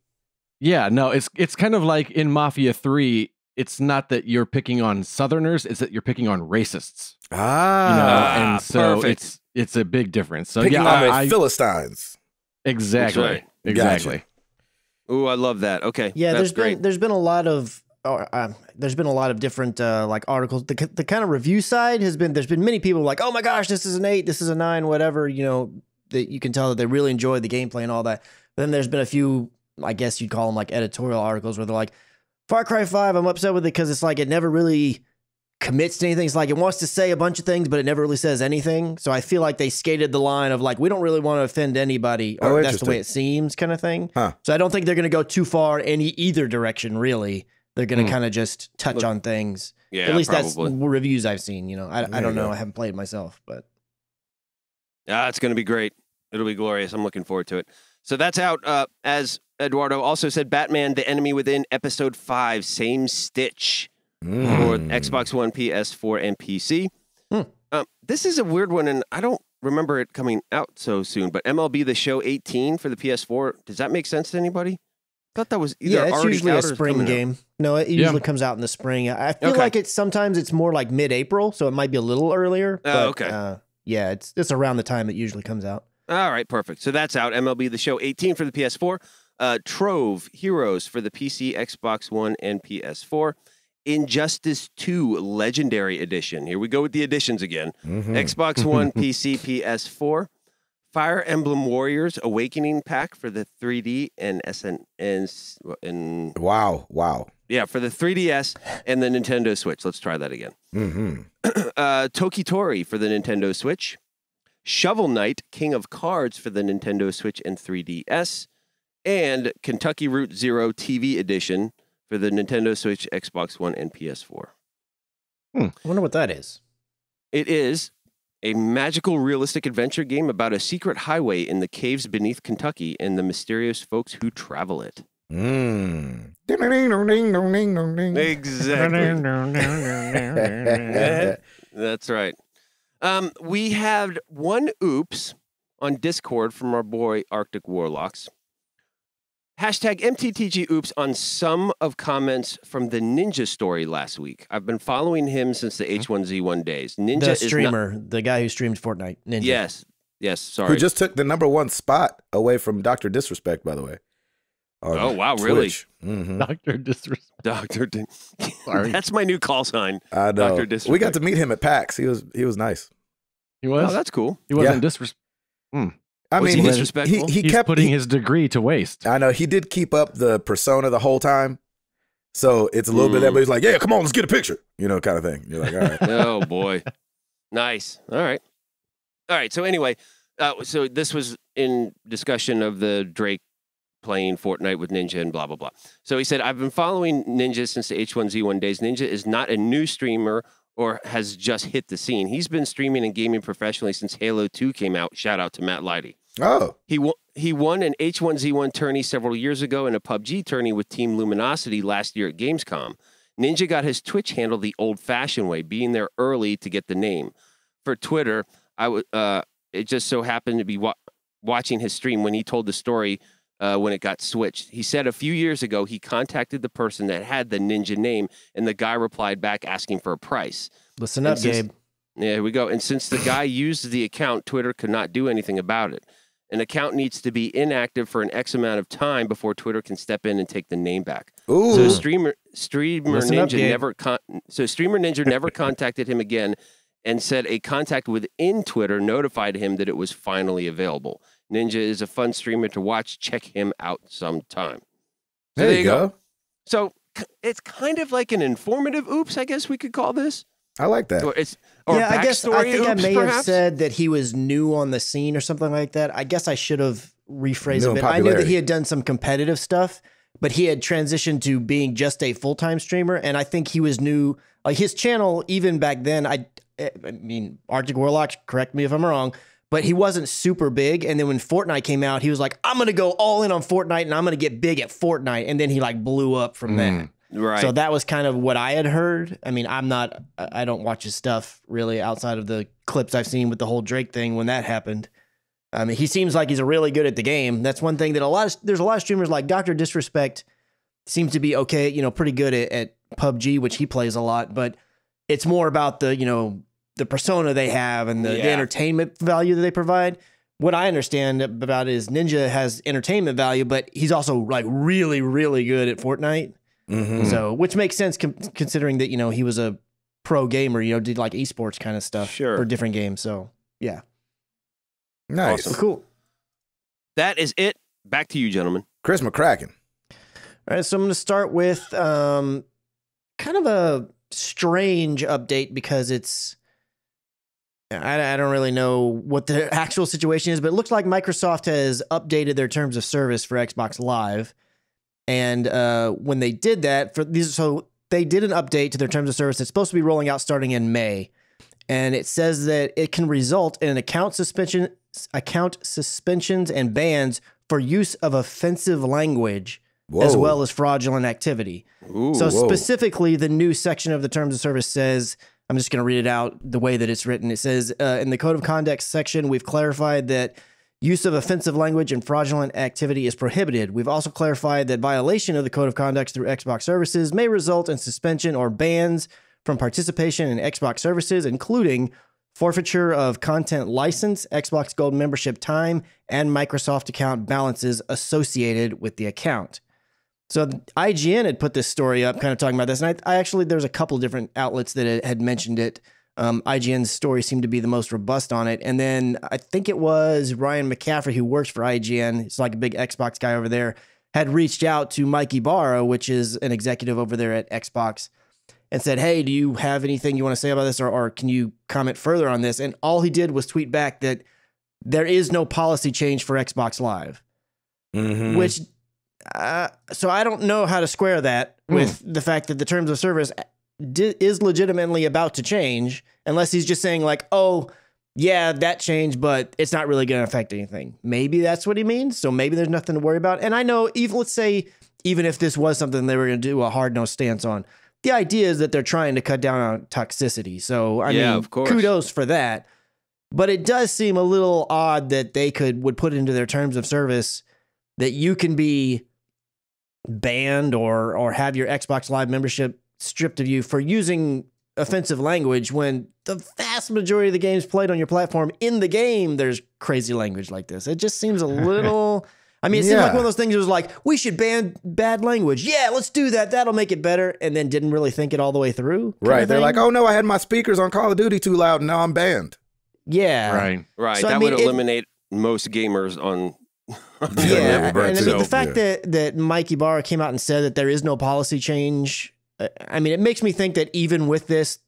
Yeah, no, it's kind of like in Mafia 3, it's not that you're picking on Southerners, it's that you're picking on racists. You know, Ah, and so perfect. it's a big difference. So picking yeah, on the I Philistines. exactly. That's right. Exactly. Ooh, I love that. Okay. Yeah, that's there's been a lot of different like articles. The kind of review side has been there's been many people like, oh my gosh, this is an 8, this is a 9, whatever. You know, that you can tell that they really enjoyed the gameplay and all that. But then there's been a few, I guess you'd call them like editorial articles where they're like, Far Cry 5, I'm upset with it because it's like it never really commits to anything. It's like it wants to say a bunch of things, but it never really says anything. So I feel like they skated the line of like, we don't really want to offend anybody, or that's the way it seems, kind of thing. Huh. So I don't think they're going to go too far in either direction, really. They're going to kind of just touch on things. Yeah, at least probably. That's reviews I've seen. You know, I don't know. I haven't played it myself, but it's going to be great. It'll be glorious. I'm looking forward to it. So that's out. As Eduardo also said, Batman: The Enemy Within, Episode 5, same stitch for Xbox One, PS4, and PC. This is a weird one, and I don't remember it coming out so soon. But MLB The Show 18 for the PS4. Does that make sense to anybody? I thought that was either it's already usually out a or spring game. No, it usually comes out in the spring. I feel like sometimes it's more like mid-April, so it might be a little earlier. But, okay. Yeah, it's around the time it usually comes out. All right, perfect. So that's out. MLB The Show 18 for the PS4. Trove Heroes for the PC, Xbox One, and PS4. Injustice 2 Legendary Edition. Here we go with the editions again. Xbox One, PC, PS4. Fire Emblem Warriors Awakening Pack for the 3D and Wow. Yeah, for the 3DS and the Nintendo Switch. Let's try that again. Tokitori for the Nintendo Switch. Shovel Knight King of Cards for the Nintendo Switch and 3DS. And Kentucky Route Zero TV Edition for the Nintendo Switch, Xbox One, and PS4. I wonder what that is. It is a magical, realistic adventure game about a secret highway in the caves beneath Kentucky and the mysterious folks who travel it. Exactly. That's right. We had one oops on Discord from our boy Arctic Warlocks. Hashtag MTTG oops on some of comments from the Ninja story last week. I've been following him since the H1Z1 days. Ninja the streamer, the guy who streamed Fortnite. Ninja. Yes, sorry. Who just took the #1 spot away from Dr. Disrespect, by the way. Oh, wow, Twitch. really? Dr. Disrespect. Sorry. That's my new call sign. I know. Dr. Disrespect. We got to meet him at PAX. He was nice. He was? Oh, that's cool. He wasn't disrespectful. I Was mean, he disrespectful? he He's kept putting his degree to waste. I know he did keep up the persona the whole time, so it's a little bit. Everybody's like, "Yeah, come on, let's get a picture," kind of thing. You're like, "All right." Oh boy, nice. All right. So anyway, so this was in discussion of the Drake playing Fortnite with Ninja and blah blah blah. So he said, "I've been following Ninja since the H1Z1 days. Ninja is not a new streamer or has just hit the scene. He's been streaming and gaming professionally since Halo 2 came out. Shout out to Matt Leidy. Oh, he won an H1Z1 tourney several years ago and a PUBG tourney with Team Luminosity last year at Gamescom. Ninja got his Twitch handle the old-fashioned way, being there early to get the name. For Twitter, it just so happened to be watching his stream when he told the story when it got switched. He said a few years ago he contacted the person that had the Ninja name, and the guy replied back asking for a price. Listen up, Gabe. Yeah, here we go. And since the guy used the account, Twitter could not do anything about it. An account needs to be inactive for an X amount of time before Twitter can step in and take the name back. Ooh. So streamer Ninja never contacted him again and said a contact within Twitter notified him that it was finally available. Ninja is a fun streamer to watch. Check him out sometime. So there you go. So it's kind of like an informative oops, I guess we could call this. I like that. I guess I think I may perhaps? have said that he was new on the scene or something like that. I guess I should have rephrased it a bit. I knew that he had done some competitive stuff, but he had transitioned to being just a full-time streamer, and I think he was new. Like his channel, even back then, I mean, Arctic Warlock, correct me if I'm wrong, but he wasn't super big. And then when Fortnite came out, he was like, I'm going to go all in on Fortnite and I'm going to get big at Fortnite. And then he like blew up from that. Right. So that was kind of what I had heard. I mean, I don't watch his stuff really outside of the clips I've seen with the whole Drake thing when that happened. I mean, he seems like he's really good at the game. That's one thing that there's a lot of streamers like Dr. Disrespect seems to be okay, pretty good at PUBG, which he plays a lot, but it's more about the persona they have and the entertainment value that they provide. What I understand about it is Ninja has entertainment value, but he's also like really, really good at Fortnite. Mm-hmm. So, which makes sense considering that, he was a pro gamer, did like esports kind of stuff for different games. So, yeah. Nice. Awesome. Cool. That is it. Back to you, gentlemen. Chris McCracken. All right, so I'm going to start with kind of a strange update because it's I don't really know what the actual situation is, but it looks like Microsoft has updated their terms of service for Xbox Live. And when they did that, so they did an update to their terms of service that's supposed to be rolling out starting in May. And it says that it can result in an account suspensions and bans for use of offensive language, as well as fraudulent activity. Ooh, so specifically, the new section of the terms of service says, I'm just going to read it out the way that it's written. It says, in the Code of Conduct section, we've clarified that use of offensive language and fraudulent activity is prohibited. We've also clarified that violation of the Code of Conduct through Xbox services may result in suspension or bans from participation in Xbox services, including forfeiture of content license, Xbox Gold membership time, and Microsoft account balances associated with the account. So IGN had put this story up kind of talking about this. And I actually, there's a couple of different outlets that had mentioned it. IGN's story seemed to be the most robust on it. And then I think it was Ryan McCaffrey, who works for IGN. He's like a big Xbox guy over there, had reached out to Mike Ibarra, which is an executive over there at Xbox, and said, hey, do you have anything you want to say about this? Or can you comment further on this? And all he did was tweet back that there is no policy change for Xbox Live, which... so I don't know how to square that with the fact that the terms of service is legitimately about to change, unless he's just saying like, oh, yeah, that changed, but it's not really going to affect anything. Maybe that's what he means. So maybe there's nothing to worry about. And I know, let's say, even if this was something they were going to do a hard-nosed stance on, the idea is that they're trying to cut down on toxicity. So, I mean, of course. Kudos for that. But it does seem a little odd that they would put into their terms of service that you can be banned or have your Xbox Live membership stripped of you for using offensive language when the vast majority of the games played on your platform, in the game, there's crazy language like this. It just seems a little... I mean, it seems like one of those things that was like, we should ban bad language. Yeah, let's do that. That'll make it better. And then didn't really think it all the way through. Right. They're like, oh, no, I had my speakers on Call of Duty too loud, and now I'm banned. Yeah. Right. So, that would eliminate most gamers on... Yeah, and I mean, the fact that Mike Ibarra came out and said that there is no policy change, I mean, it makes me think that even with this,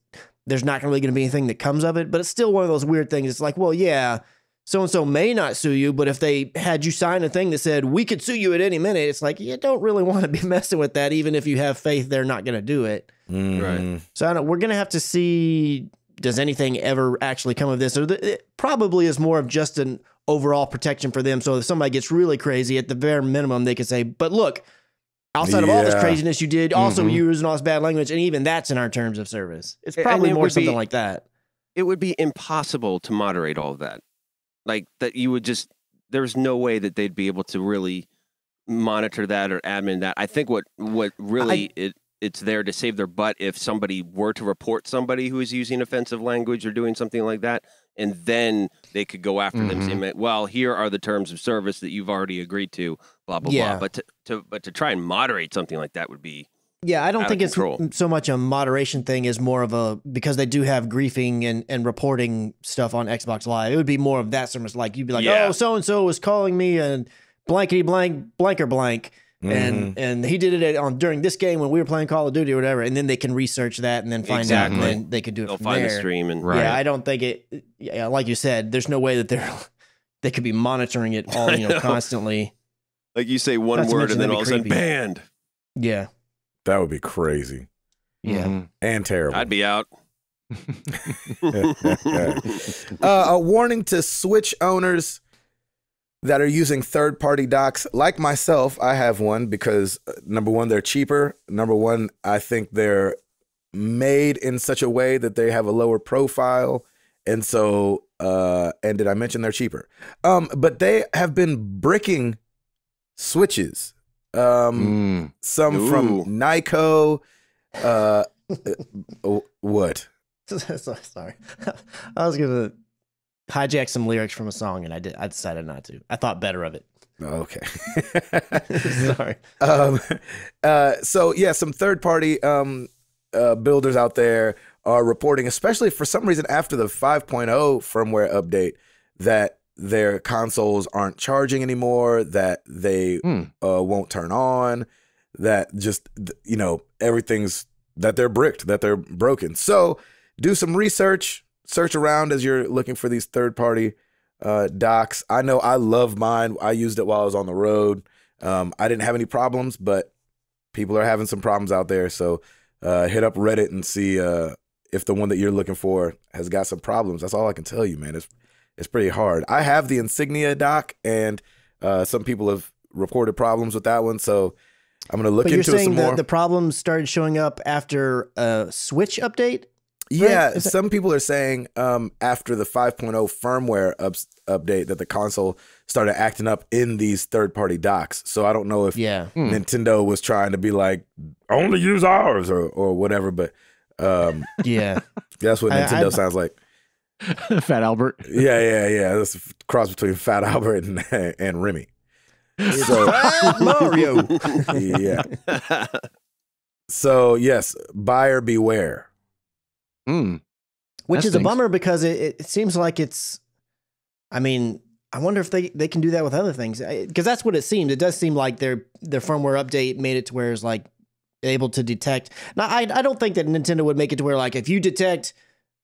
there's not really going to be anything that comes of it, but it's still one of those weird things. It's like, well, yeah, so-and-so may not sue you, but if they had you sign a thing that said, we could sue you at any minute, it's like, you don't really want to be messing with that, even if you have faith they're not going to do it. Right. So I don't know, we're going to have to see, does anything ever actually come of this? Or it probably is more of just an overall protection for them. So if somebody gets really crazy, at the bare minimum, they could say, but look, outside of all this craziness you did, also you using all this bad language, and even that's in our terms of service. It's probably more something like that. It would be impossible to moderate all of that. Like that you would just, there's no way that they'd be able to really monitor that or admin that. I think what really it's there to save their butt if somebody were to report somebody who is using offensive language or doing something like that, and then they could go after them saying, well, here are the terms of service that you've already agreed to, blah, blah, blah. But to try and moderate something like that would be I don't think it's so much a moderation thing as more of a, because they do have griefing and reporting stuff on Xbox Live. It would be more of that sort of, like, you'd be like, oh, so-and-so was calling me and blankety blank, blanker blank. And he did it during this game when we were playing Call of Duty or whatever, and then they can research that and then find out, and then they could do it from there. They'll find the stream and yeah, I don't think it. Yeah, like you said, there's no way that they could be monitoring it all, constantly. Like you say one word and then all of a sudden banned. Yeah, that would be crazy. Yeah, and terrible. I'd be out. A warning to Switch owners that are using third-party docks. Like myself, I have one because, number one, they're cheaper. Number one, I think they're made in such a way that they have a lower profile. And so, and did I mention they're cheaper? But they have been bricking Switches. Some from Nyko. What? Sorry. I was going to hijack some lyrics from a song, and I decided not to. I thought better of it. Okay. Sorry. So yeah, some third-party builders out there are reporting, especially for some reason after the 5.0 firmware update, that their consoles aren't charging anymore, that they won't turn on, that just, you know, everything's, that they're bricked, that they're broken. So do some research, search around as you're looking for these third-party docks. I know I love mine. I used it while I was on the road. I didn't have any problems, but people are having some problems out there. So hit up Reddit and see if the one that you're looking for has got some problems. That's all I can tell you, man. It's pretty hard. I have the Insignia dock, and some people have reported problems with that one. So I'm going to look into it some more. But you're saying the problems started showing up after a Switch update? Yeah, right? Some people are saying after the 5.0 firmware update that the console started acting up in these third-party docks. So I don't know if Nintendo was trying to be like, only use ours or whatever, but yeah, that's what Nintendo sounds like. Fat Albert. Yeah. That's a cross between Fat Albert and Remy. So, Mario. Yeah. So yes, buyer beware. Which is a bummer because it seems like it's, I mean, I wonder if they can do that with other things, because that's what it seemed. It does seem like their firmware update made it to where it's like able to detect. Now, I don't think that Nintendo would make it to where, like, if you detect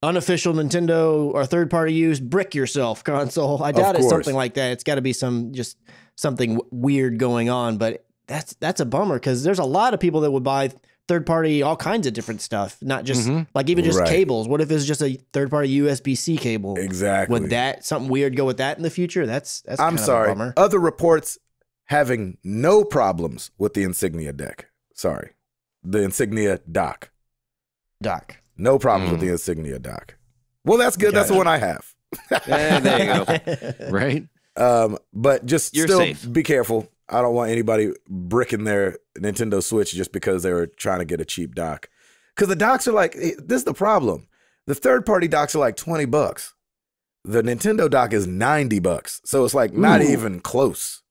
unofficial Nintendo or third-party use, brick yourself console. I doubt it's something like that. It's got to be something weird going on, but that's a bummer because there's a lot of people that would buy third-party all kinds of different stuff, not just like even just cables. What if it's just a third-party USB-C cable? Exactly. Would that something weird go with that in the future? That's I'm sorry. A bummer. Other reports having no problems with the Insignia deck. Sorry, the Insignia dock. No problems with the Insignia dock. Well, that's good. That's the one I have. There you go. Right. But just You're still safe. Be careful. I don't want anybody bricking their Nintendo Switch just because they were trying to get a cheap dock. Because the docks are like, this is the problem. The third-party docks are like $20. The Nintendo dock is $90. So it's like not even close.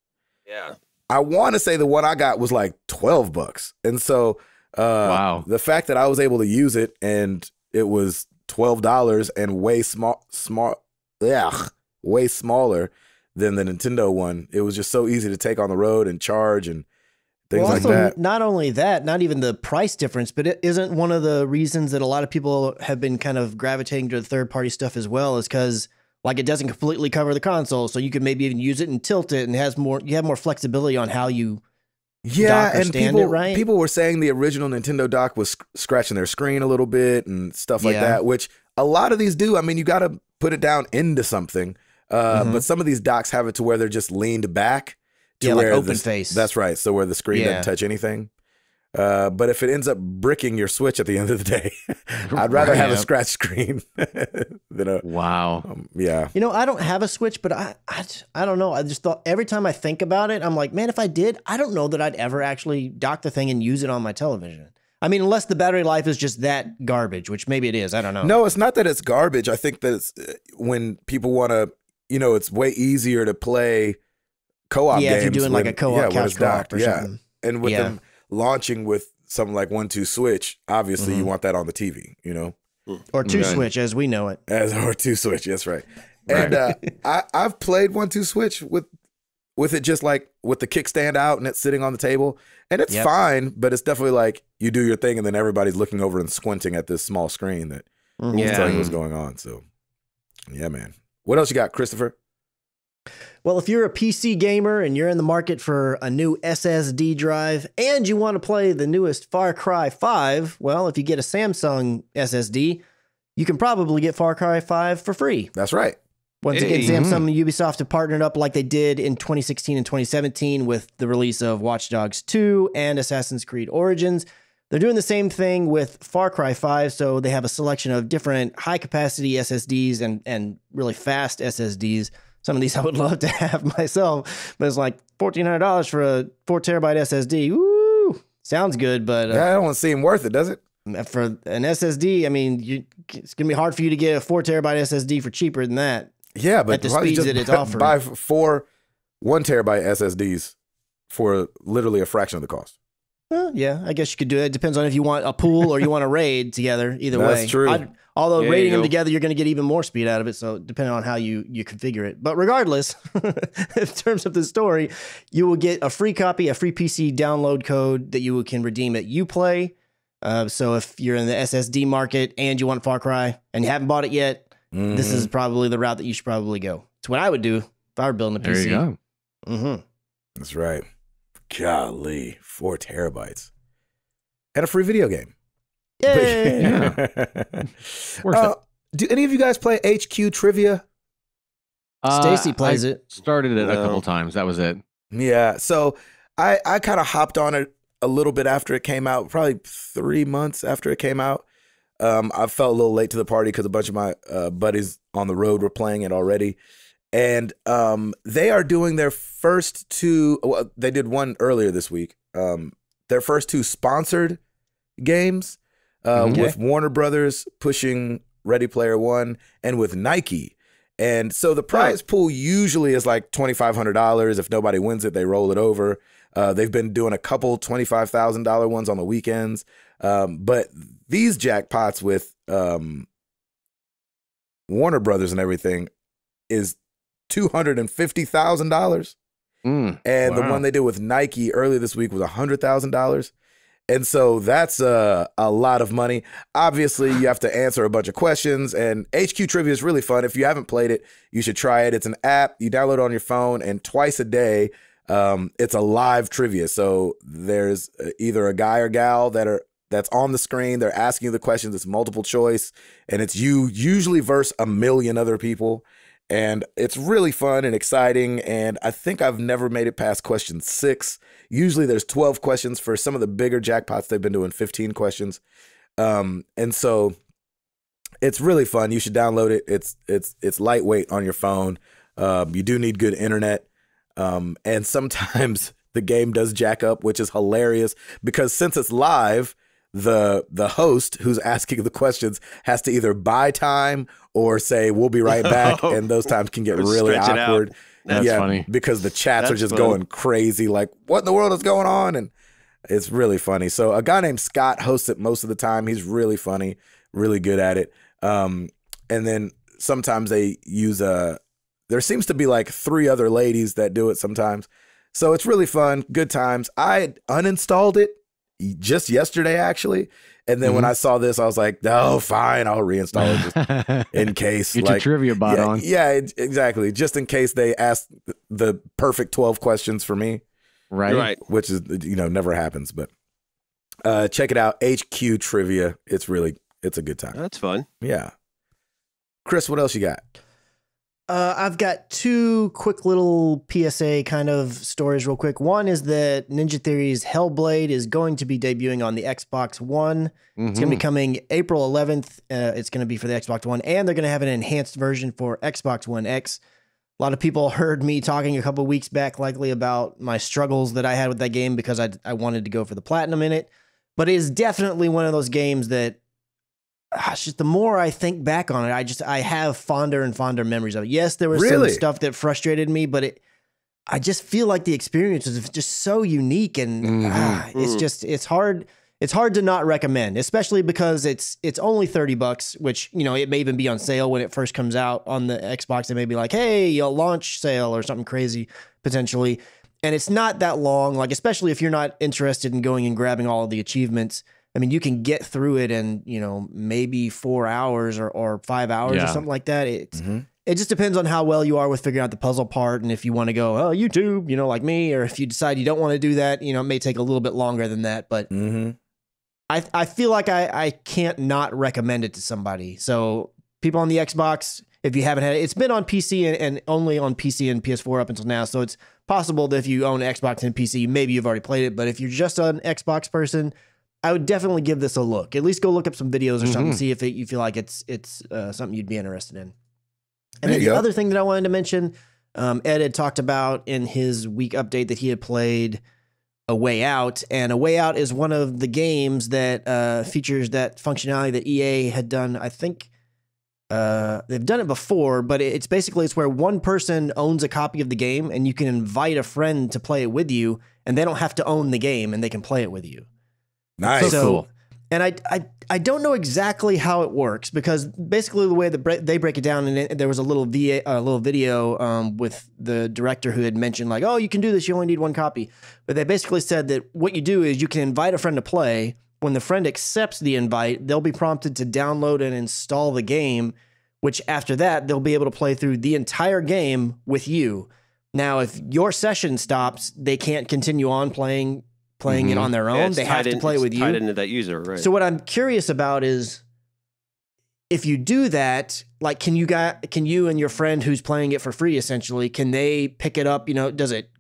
Yeah. I want to say the one I got was like $12. And so wow. The fact that I was able to use it and it was $12 and way smaller than the Nintendo one. It was just so easy to take on the road and charge and things like that. Not only that, not even the price difference, but it isn't one of the reasons that a lot of people have been kind of gravitating to the third-party stuff as well, is because like it doesn't completely cover the console, so you could maybe even use it and tilt it, and you have more flexibility on how you dock or stand it, right? People were saying the original Nintendo dock was scratching their screen a little bit and stuff like that, which a lot of these do. I mean, you got to put it down into something. But some of these docks have it to where they're just leaned back to where like open face. That's right. So where the screen doesn't touch anything. But if it ends up bricking your Switch at the end of the day, I'd rather have a scratch screen than a yeah. You know, I don't have a Switch, but I don't know. I just thought every time I think about it, I'm like, man, if I did, I don't know that I'd ever actually dock the thing and use it on my television. I mean, unless the battery life is just that garbage, which maybe it is. I don't know. No, it's not that it's garbage. I think that it's when people want to, you know, it's way easier to play co-op games. Yeah, if you're doing like a co-op couch co-op or something. And with them launching with something like 1-2 Switch, obviously you want that on the TV, you know? Or 2 Switch as we know it. Or 2 Switch, that's right. And I've played 1-2 Switch with it just like with the kickstand out and it's sitting on the table. And it's fine, but it's definitely like you do your thing and then everybody's looking over and squinting at this small screen that is telling you what's going on. So, yeah, man. What else you got, Christopher? Well, if you're a PC gamer and you're in the market for a new SSD drive and you want to play the newest Far Cry 5, well, if you get a Samsung SSD, you can probably get Far Cry 5 for free. That's right. Once again, Samsung and Ubisoft have partnered up like they did in 2016 and 2017 with the release of Watch Dogs 2 and Assassin's Creed Origins. They're doing the same thing with Far Cry 5, so they have a selection of different high-capacity SSDs and really fast SSDs. Some of these I would love to have myself, but it's like $1,400 for a 4-terabyte SSD. Woo! Sounds good, but... that don't seem worth it, does it? For an SSD, I mean, it's going to be hard for you to get a 4-terabyte SSD for cheaper than that. Yeah, but at the speeds that it's offering. Buy 4 1-terabyte SSDs for literally a fraction of the cost. Well, yeah, I guess you could do it. It depends on if you want a pool or you want a raid together. Either way. That's true. Although There raiding you them go. together, you're going to get even more speed out of it. So depending on how you configure it. But regardless, in terms of the story, you will get a free copy, a free PC download code that you can redeem at Uplay. So if you're in the SSD market and you want Far Cry and you haven't bought it yet, this is probably the route that you should probably go. It's what I would do if I were building a PC. There you go. Mm-hmm. That's right. Golly, 4 terabytes. And a free video game. Yay! Worth it. Do any of you guys play HQ Trivia? Stacy plays I it. Started it a No. couple times. That was it. Yeah. So I kind of hopped on it a little bit after it came out, probably 3 months after it came out. I felt a little late to the party because a bunch of my buddies on the road were playing it already. And they are doing their first 2, well, they did one earlier this week, their first 2 sponsored games with Warner Brothers pushing Ready Player One and with Nike. And so the prize pool usually is like $2,500. If nobody wins it, they roll it over. They've been doing a couple $25,000 ones on the weekends. But these jackpots with Warner Brothers and everything is $250,000. And the one they did with Nike earlier this week was $100,000. And so that's a lot of money. Obviously, you have to answer a bunch of questions, and HQ Trivia is really fun. If you haven't played it, you should try it. It's an app. You download it on your phone, and twice a day, it's a live trivia. So there's either a guy or gal that's on the screen. They're asking you the questions. It's multiple choice, and it's you usually versus a million other people. And it's really fun and exciting. And I think I've never made it past question 6. Usually there's 12 questions. For some of the bigger jackpots, they've been doing 15 questions. And so it's really fun. You should download it. It's lightweight on your phone. You do need good internet. And sometimes the game does jack up, which is hilarious because since it's live, the host who's asking the questions has to either buy time or say we'll be right back, and those times can get really Stretch it out. awkward. That's funny. Because the chats are That's just funny. going crazy, like what in the world is going on, and it's really funny. So a guy named Scott hosts it most of the time. He's really funny, really good at it. And then sometimes they use there seems to be like 3 other ladies that do it sometimes. So it's really fun, good times. I uninstalled it just yesterday, actually. And then when I saw this, I was like, oh, fine, I'll reinstall it just in case. Get your trivia bot on. Yeah, exactly. Just in case they ask the perfect 12 questions for me, Right. which is, never happens. But check it out, HQ Trivia. It's a good time. That's fun. Yeah. Chris, what else you got? I've got 2 quick little PSA kind of stories real quick. One is that Ninja Theory's Hellblade is going to be debuting on the Xbox One. It's going to be coming April 11th. It's going to be for the Xbox One, and they're going to have an enhanced version for Xbox One X. A lot of people heard me talking a couple weeks back likely about my struggles that I had with that game because I wanted to go for the platinum in it. But it is definitely one of those games that just the more I think back on it, I have fonder and fonder memories of it. Yes, there was Really? some stuff that frustrated me, but I just feel like the experience is just so unique, and it's hard to not recommend, especially because it's only $30, which it may even be on sale when it first comes out on the Xbox. It may be like, hey, a launch sale or something crazy potentially, and it's not that long. Like especially if you're not interested in going and grabbing all of the achievements. I mean, you can get through it in, maybe 4 hours or 5 hours or something like that. It just depends on how well you are with figuring out the puzzle part. And if you want to go, oh, YouTube, like me, or if you decide you don't want to do that, it may take a little bit longer than that. But I feel like I can't not recommend it to somebody. So people on the Xbox, if you haven't had it, it's been on PC and only on PC and PS4 up until now. So it's possible that if you own Xbox and PC, maybe you've already played it. But if you're just an Xbox person, I would definitely give this a look. At least go look up some videos or something, see if you feel like it's something you'd be interested in. And then the other thing that I wanted to mention, Ed had talked about in his week update that he had played A Way Out, and A Way Out is one of the games that features that functionality that EA had done. I think they've done it before, but it's where one person owns a copy of the game, and you can invite a friend to play it with you. and they don't have to own the game, and they can play it with you. Nice. So cool. And I don't know exactly how it works, because basically the way they break it down, and there was a little video with the director who had mentioned like, oh, you can do this, you only need one copy. But they basically said that what you do is you can invite a friend to play. When the friend accepts the invite, they'll be prompted to download and install the game, which after that, they'll be able to play through the entire game with you. Now, if your session stops, they can't continue on playing it on their own. They have to play with you. Tied into that user, right? So what I'm curious about is, if you do that, like, can you and your friend who's playing it for free, essentially, can they pick it up? You know, does it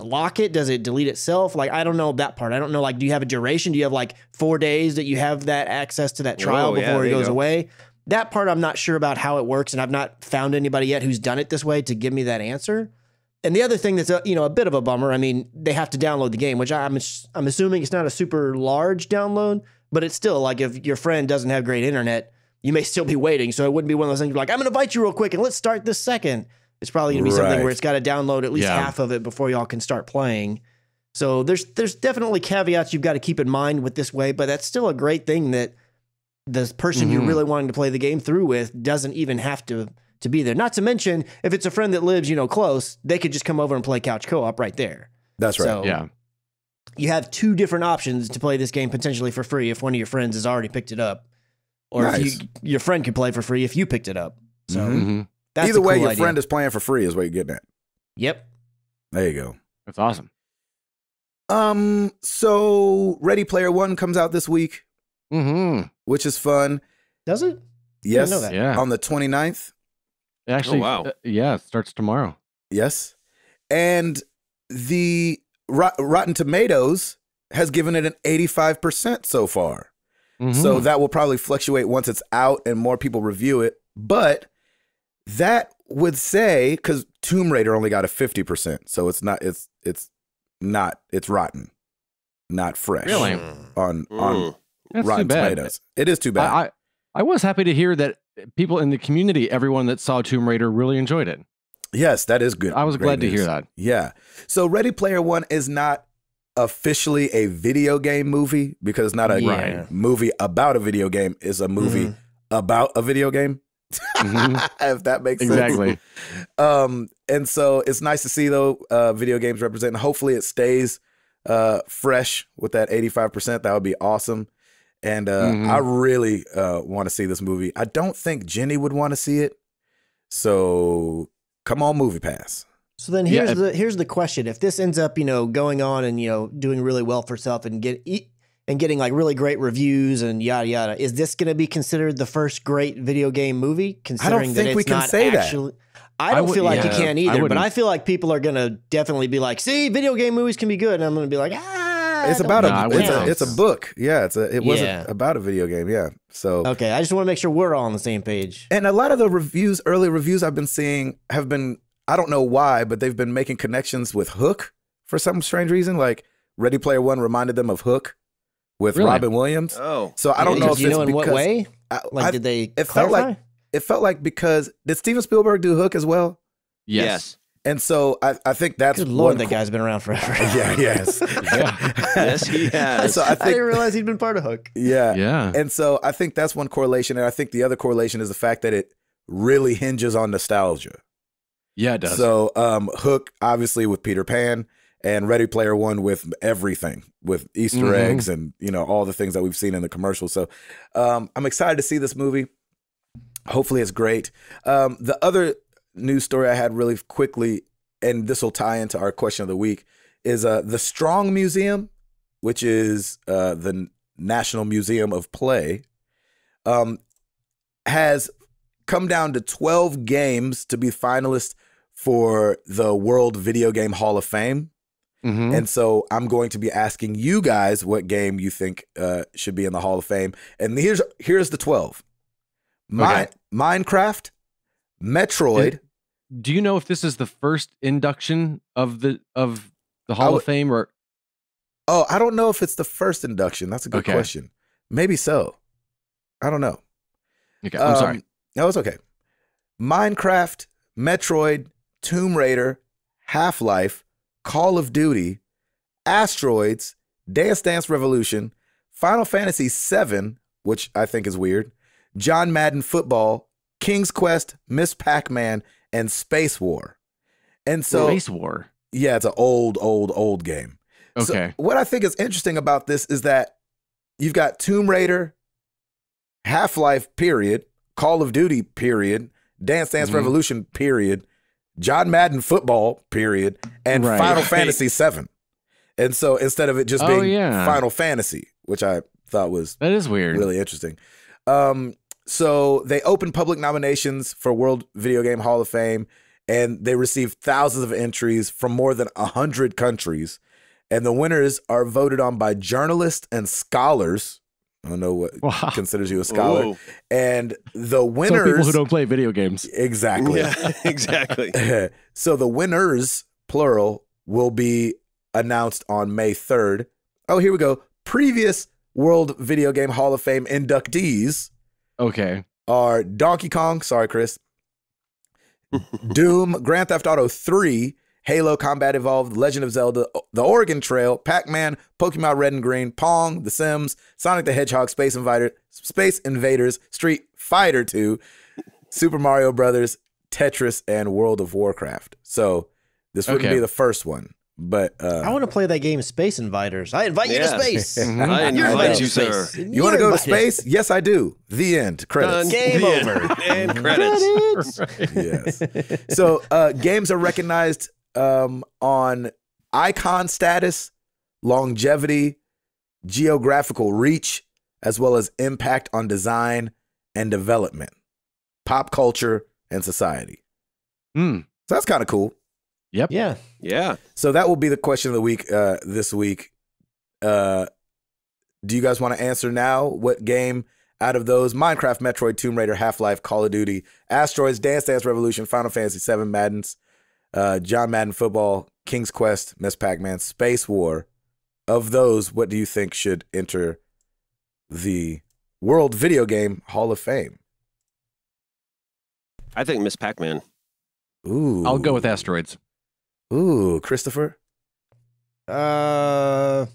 lock it? Does it delete itself? Like, I don't know that part. I don't know. Like, do you have a duration? Do you have like 4 days that you have that access to that trial before it goes away? That part I'm not sure about how it works, and I've not found anybody yet who's done it this way to give me that answer. And the other thing that's a bit of a bummer, I mean, they have to download the game, which I'm assuming it's not a super large download, but it's still like, if your friend doesn't have great internet, you may still be waiting. So it wouldn't be one of those things like, I'm going to invite you real quick and let's start this second. It's probably going to be something where it's got to download at least half of it before y'all can start playing. So there's definitely caveats you've got to keep in mind with this way, but that's still a great thing that the person you're really wanting to play the game through with doesn't even have to be there. Not to mention, if it's a friend that lives, close, they could just come over and play couch co-op right there. That's right. So Yeah. You have two different options to play this game potentially for free if one of your friends has already picked it up. Or if your friend could play for free if you picked it up. So that's either way, cool your idea. friend is playing for free is what you're getting at. Yep. There you go. That's awesome. So Ready Player One comes out this week, which is fun. Does it? Yes. I didn't know that. Yeah. On the 29th. Actually, wow. It starts tomorrow. Yes. And the Rotten Tomatoes has given it an 85% so far. So that will probably fluctuate once it's out and more people review it. But that would say, because Tomb Raider only got a 50%, so it's rotten, not fresh. Really? On That's Rotten too bad. Tomatoes. It is too bad. I was happy to hear that people in the community, everyone that saw Tomb Raider, really enjoyed it. Yes, that is good. I was glad to hear that. Yeah. So Ready Player One is not officially a video game movie, because it's not a movie about a video game. It's a movie about a video game. If that makes sense. Exactly. And so it's nice to see, though, video games represented. Hopefully it stays fresh with that 85%. That would be awesome. And I really want to see this movie. I don't think Jenny would want to see it. So come on, Movie Pass. So then here's the question: if this ends up going on and doing really well for itself and getting like really great reviews and yada yada, is this going to be considered the first great video game movie? Considering I don't think we can say that. I don't feel like you can either, but wouldn't. I feel like people are going to definitely be like, "See, video game movies can be good," and I'm going to be like, It's about it's a book. Yeah, it wasn't Yeah. about a video game. Yeah. So Okay, I just want to make sure we're all on the same page. and a lot of the early reviews I've been seeing have been, I don't know why, but they've been making connections with Hook for some strange reason. Like Ready Player One reminded them of Hook with Really? Robin Williams. Oh. So I don't know if Do you it's know in because what way? I- Did they it felt clarify? like it felt like because did Steven Spielberg do Hook as well? Yes. And so I think that's Good Lord, one that guy's been around forever. Yeah, yes. Yes, he has. So I I think didn't realize he'd been part of Hook. yeah. Yeah. And so I think that's one correlation. And I think the other correlation is the fact that it really hinges on nostalgia. Yeah, it does. So Hook, obviously, with Peter Pan, and Ready Player One with everything, with Easter eggs and, all the things that we've seen in the commercials. So I'm excited to see this movie. Hopefully it's great. The other news story I had really quickly, and this will tie into our question of the week, is the Strong Museum, which is the National Museum of Play, has come down to 12 games to be finalists for the World Video Game Hall of Fame. And so I'm going to be asking you guys what game you think should be in the Hall of Fame. And here's the 12. Minecraft, Metroid. Do you know if this is the first induction of the Hall of Fame, or? Oh, I don't know if it's the first induction. That's a good question. Maybe so. I don't know. Okay, I'm sorry. No, it's okay. Minecraft, Metroid, Tomb Raider, Half-Life, Call of Duty, Asteroids, Dance Dance Revolution, Final Fantasy VII, which I think is weird, John Madden Football, King's Quest, Miss Pac-Man, and Space War. And so, Space War. Yeah, it's an old game. Okay. So what I think is interesting about this is that you've got Tomb Raider, Half-Life, period, Call of Duty, period, Dance Dance Revolution, period, John Madden Football, period, and Final Fantasy VII. And so instead of it just being Final Fantasy, which I thought was that is weird, really interesting. So they opened public nominations for World Video Game Hall of Fame, and they received thousands of entries from more than 100 countries. And the winners are voted on by journalists and scholars. I don't know what considers you a scholar. Ooh. And the winners... So people who don't play video games. Exactly. Yeah, exactly. So the winners, plural, will be announced on May 3rd. Oh, here we go. Previous World Video Game Hall of Fame inductees are Donkey Kong, sorry, Chris, Doom, Grand Theft Auto 3, Halo Combat Evolved, Legend of Zelda, The Oregon Trail, Pac-Man, Pokemon Red and Green, Pong, The Sims, Sonic the Hedgehog, Space Invaders, Street Fighter 2, Super Mario Brothers, Tetris, and World of Warcraft. So this wouldn't be the first one. But I want to play that game, Space Invaders. I invite you to space. I invite you, sir. You want to go to space? Yes, I do. The end. Credits. Game over. And credits. Yes. So games are recognized on icon status, longevity, geographical reach, as well as impact on design and development, pop culture, and society. So that's kind of cool. Yep. Yeah. So that will be the question of the week this week. Do you guys want to answer now? What game out of those? Minecraft, Metroid, Tomb Raider, Half-Life, Call of Duty, Asteroids, Dance Dance Revolution, Final Fantasy VII, Madden's, John Madden Football, King's Quest, Miss Pac-Man, Space War. Of those, what do you think should enter the World Video Game Hall of Fame? I think Miss Pac-Man. Ooh. I'll go with Asteroids. Ooh, Christopher? Metroid.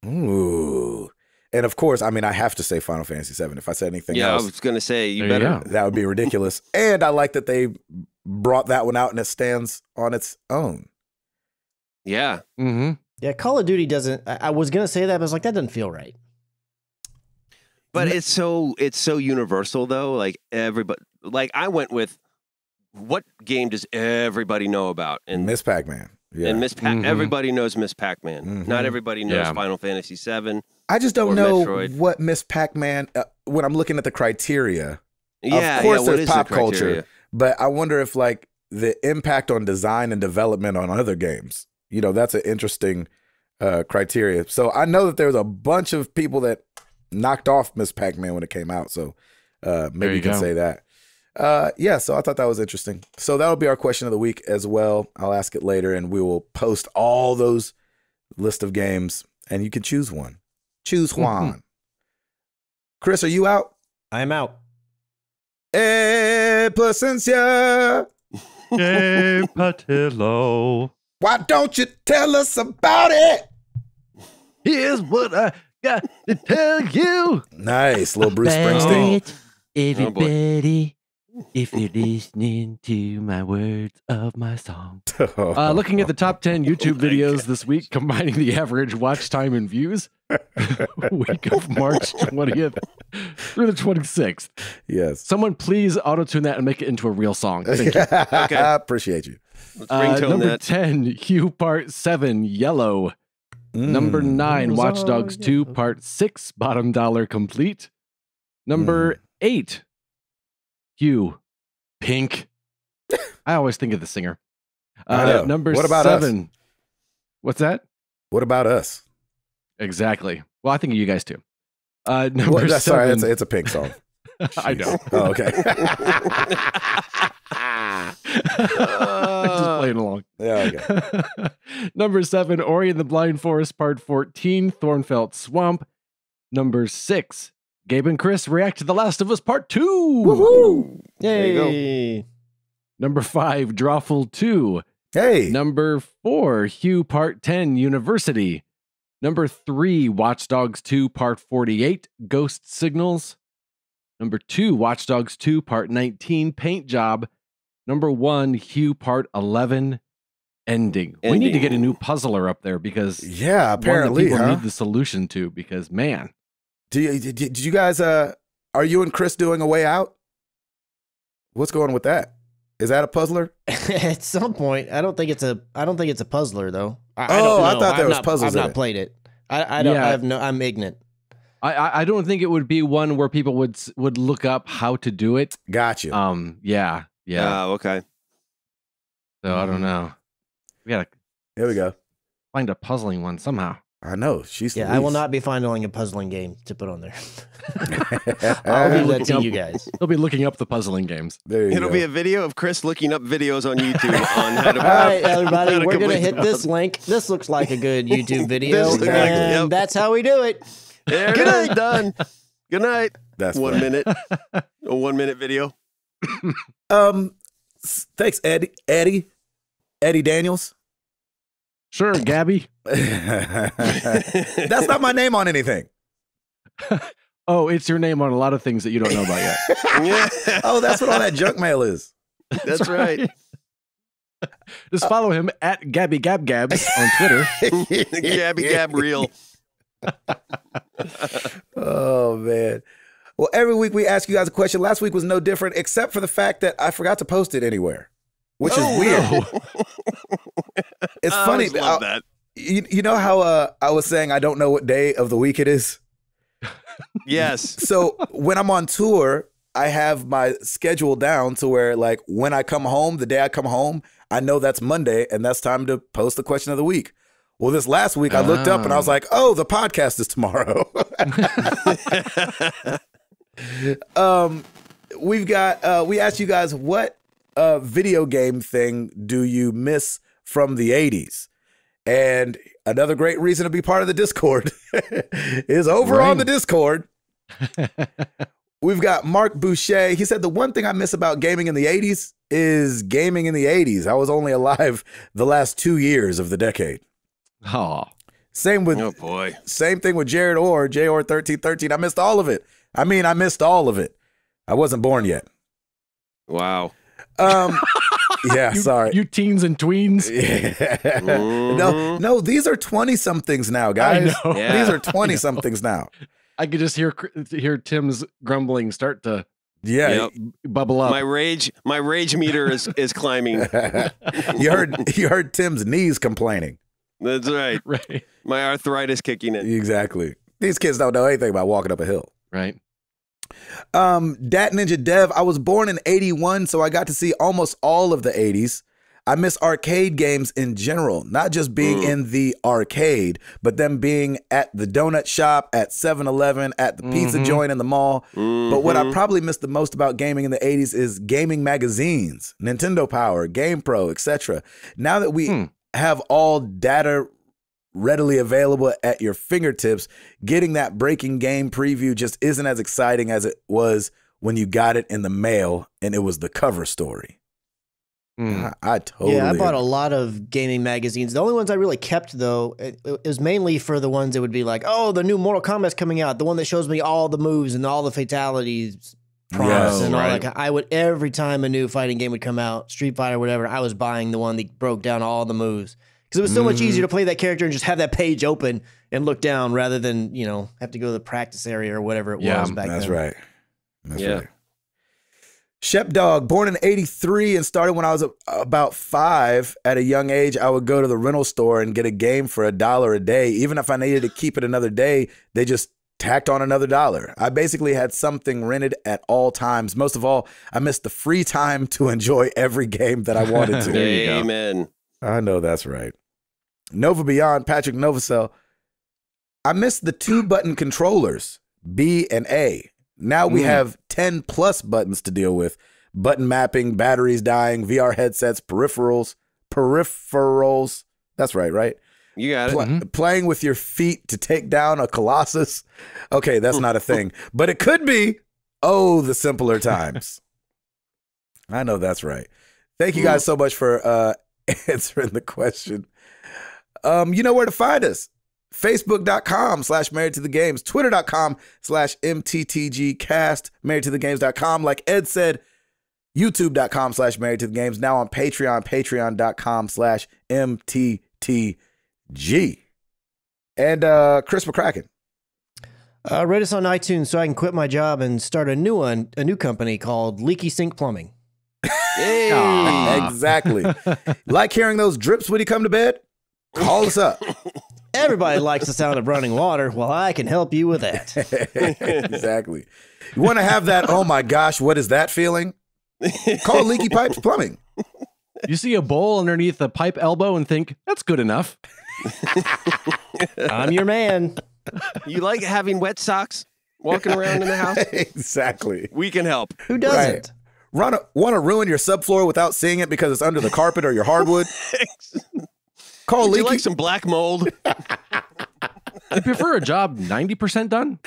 Ooh. And of course, I mean, I have to say Final Fantasy VII. If I said anything else. I was going to say, you there better. That would be ridiculous. And I like that they brought that one out and it stands on its own. Yeah. Yeah, Call of Duty doesn't, I was going to say that, but I was like, that doesn't feel right. But it's so universal, though. Like, everybody, like, I went with, what game does everybody know about? And Miss Pac-Man. Yeah. And everybody knows Miss Pac-Man. Not everybody knows Final Fantasy VII. I just don't know Metroid. what Miss Pac-Man, when I'm looking at the criteria. Yeah, of course, what there's is pop the criteria? culture, but I wonder if like the impact on design and development on other games. You know, that's an interesting criteria. So I know that there's a bunch of people that knocked off Miss Pac-Man when it came out. So maybe you can say that. Yeah, so I thought that was interesting. So that'll be our question of the week as well. I'll ask it later, and we will post all those list of games, and you can choose one. Choose Juan. Chris, are you out? I'm out. Placencia. Hey, Patillo. Why don't you tell us about it? Here's what I got to tell you. Nice, little Bruce Springsteen. Everybody, if you're listening to my words of my song. Looking at the top 10 YouTube videos this week, combining the average watch time and views, week of March 20th through the 26th. Yes. Someone please auto-tune that and make it into a real song. Thank you. Okay. I appreciate you. Number 10, Hue Part 7, Yellow. Number 9, Watch Dogs 2, Part 6, Bottom Dollar Complete. Number 8, Hue, Pink. I always think of the singer. Number what about 7. Us? What's that? What about us? Exactly. Well, I think of you guys too. Number 7. Sorry, it's a Pink song. I know. Oh, okay. Just playing along. Yeah, okay. Number 7, Ori and the Blind Forest Part 14, Thornfelt Swamp. Number 6, Gabe and Chris react to The Last of Us Part 2. Woohoo! Yay. There you go. Number 5, Drawful 2, Hey. Number 4, Hue Part 10, University. Number 3, Watch Dogs 2 Part 48, Ghost Signals. Number 2, Watch Dogs 2 Part 19, Paint Job. Number 1, Hue Part 11, Ending. We need to get a new puzzler up there because yeah, apparently people need the solution to, because man. Did you guys are you and Chris doing A Way Out? What's going with that? Is that a puzzler? At some point, I don't think it's a puzzler though. I thought there was puzzles. I've not played it. I don't. Yeah. I'm ignorant. I don't think it would be one where people would look up how to do it. Gotcha. Yeah. Oh, okay. So I don't know. We gotta. Here we go. Find a puzzling one somehow. I know. I will not be finding a puzzling game to put on there. I'll leave that to you guys. They'll be looking up the puzzling games. It'll be a video of Chris looking up videos on YouTube on how to. All right, everybody, we're gonna hit this link. This looks like a good YouTube video, and that's how we do it. There Good night, done. Good night. That's 1 minute. A 1 minute video. Thanks, Eddie Daniels. Sure, Gabby. That's not my name on anything. Oh, it's your name on a lot of things that you don't know about yet. Yeah. Oh, that's what all that junk mail is. That's right. Just follow him at Gabby Gab Gabs on Twitter. Gabby Gab Real. Oh, man. Well, every week we ask you guys a question. Last week was no different, except for the fact that I forgot to post it anywhere, which is weird. No. It's funny. I love that. You know how I was saying I don't know what day of the week it is? Yes. So when I'm on tour, I have my schedule down to where, like, when I come home, the day I come home, I know that's Monday and that's time to post the question of the week. Well, this last week I looked up and I was like, oh, the podcast is tomorrow. We asked you guys, what video game thing do you miss from the 80s? And another great reason to be part of the Discord is over on the Discord. We've got Mark Boucher. He said, the one thing I miss about gaming in the 80s is gaming in the 80s. I was only alive the last 2 years of the decade. Oh. Same thing with Jared Orr, JOR1313. I missed all of it. I missed all of it. I wasn't born yet. Wow. Yeah, sorry. You teens and tweens. Yeah. No, these are 20-somethings now, guys. I know. Yeah. These are 20-somethings now. I could just hear Tim's grumbling start to bubble up. My rage meter is climbing. You heard Tim's knees complaining. That's right. Right. My arthritis kicking in. Exactly. These kids don't know anything about walking up a hill. Right. Dat Ninja Dev, I was born in 81, so I got to see almost all of the 80s. I miss arcade games in general, not just being in the arcade, but them being at the donut shop, at 7-Eleven, at the pizza joint in the mall. But what I probably miss the most about gaming in the 80s is gaming magazines, Nintendo Power, GamePro, etc. Now that we have all data readily available at your fingertips, getting that breaking game preview just isn't as exciting as it was when you got it in the mail and it was the cover story. I totally I bought a lot of gaming magazines. The only ones I really kept, though, it was mainly for the ones that would be like, oh, the new Mortal Kombat's coming out, the one that shows me all the moves and all the fatalities prompts and all that. I would, every time a new fighting game would come out, Street Fighter, whatever, I was buying the one that broke down all the moves. Because it was so much easier to play that character and just have that page open and look down rather than, have to go to the practice area or whatever it was back then. That's right. That's right. Shep Dog, born in 83 and started when I was about 5. At a young age, I would go to the rental store and get a game for $1 a day. Even if I needed to keep it another day, they just tacked on another $1. I basically had something rented at all times. Most of all, I missed the free time to enjoy every game that I wanted to. Amen. I know that's right. Nova Beyond, Patrick Novacell. I missed the 2-button controllers, B and A. Now we have 10 plus buttons to deal with. Button mapping, batteries dying, VR headsets, peripherals. That's right? You got it. Playing with your feet to take down a Colossus. Okay, that's not a thing. But it could be. Oh, the simpler times. I know that's right. Thank you guys so much for answering the question. You know where to find us. Facebook.com/married to the games, Twitter.com/MTTGcast, marriedtothegames.com. Like Ed said, YouTube.com/married to the games. Now on Patreon, patreon.com/MTTG. And Chris McCracken. Rate us on iTunes so I can quit my job and start a new company called Leaky Sink Plumbing. Hey. Exactly. Like hearing those drips when you come to bed? Call us up. Everybody likes the sound of running water. Well, I can help you with that. Exactly. You want to have that, oh my gosh, what is that feeling? Call Leaky Pipes Plumbing. You see a bowl underneath the pipe elbow and think, that's good enough. I'm your man. You like having wet socks walking around in the house? Exactly. We can help. Who doesn't? Right. Want to ruin your subfloor without seeing it because it's under the carpet or your hardwood? Call Would Leaky. you like some black mold? You prefer a job 90% done?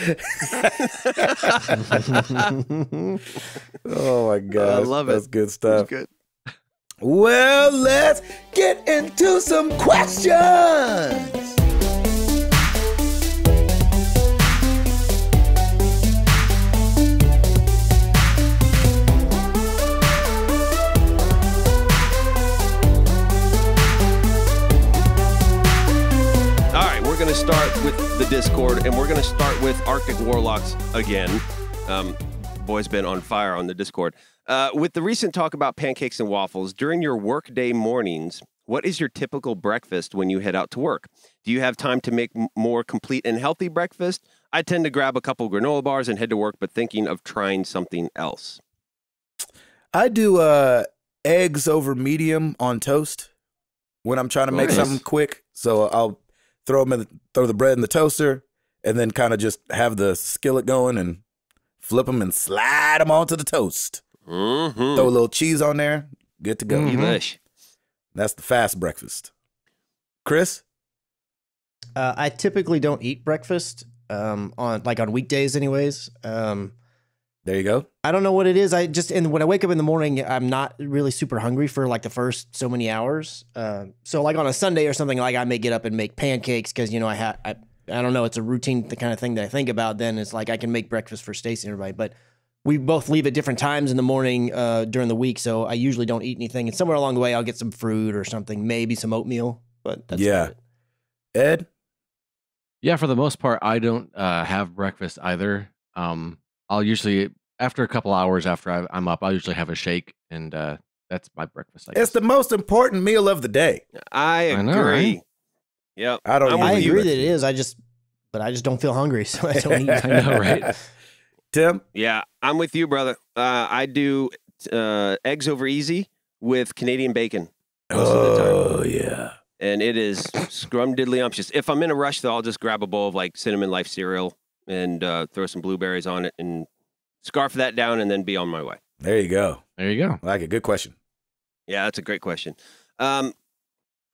Oh my gosh. I love it. That's good stuff. That's good. Well, let's get into some questions. We're going to start with the Discord, and we're going to start with Arctic Warlocks again. Boy's been on fire on the Discord. With the recent talk about pancakes and waffles, during your workday mornings, what is your typical breakfast when you head out to work? Do you have time to make more complete and healthy breakfast? I tend to grab a couple granola bars and head to work, but thinking of trying something else. I do eggs over medium on toast when I'm trying to make something quick. So I'll throw the bread in the toaster and then kind of just have the skillet going and flip them and slide them onto the toast. Mm-hmm. Throw a little cheese on there. Good to go. Delish. That's the fast breakfast. Chris? I typically don't eat breakfast on weekdays anyways. There you go. I don't know what it is. When I wake up in the morning, I'm not really super hungry for like the first so many hours. So like on a Sunday or something, like I may get up and make pancakes because, you know, I don't know. It's a routine, the kind of thing that I think about. Then it's like I can make breakfast for Stacy and everybody. But we both leave at different times in the morning during the week. So I usually don't eat anything. And somewhere along the way, I'll get some fruit or something, maybe some oatmeal. But that's about it. Ed? Yeah, for the most part, I don't have breakfast either. I'll usually, after a couple hours after I'm up, I'll usually have a shake, and that's my breakfast. It's the most important meal of the day. I agree. know, right? Yep. I agree that it is. I just don't feel hungry, so I don't eat. I know, right? Tim? Yeah, I'm with you, brother. I do eggs over easy with Canadian bacon most of the time. Oh, yeah. And it is scrumdiddlyumptious. If I'm in a rush, though, I'll just grab a bowl of like Cinnamon Life cereal and throw some blueberries on it and scarf that down and then be on my way. There you go. There you go. I like it. Good question. Yeah, that's a great question. At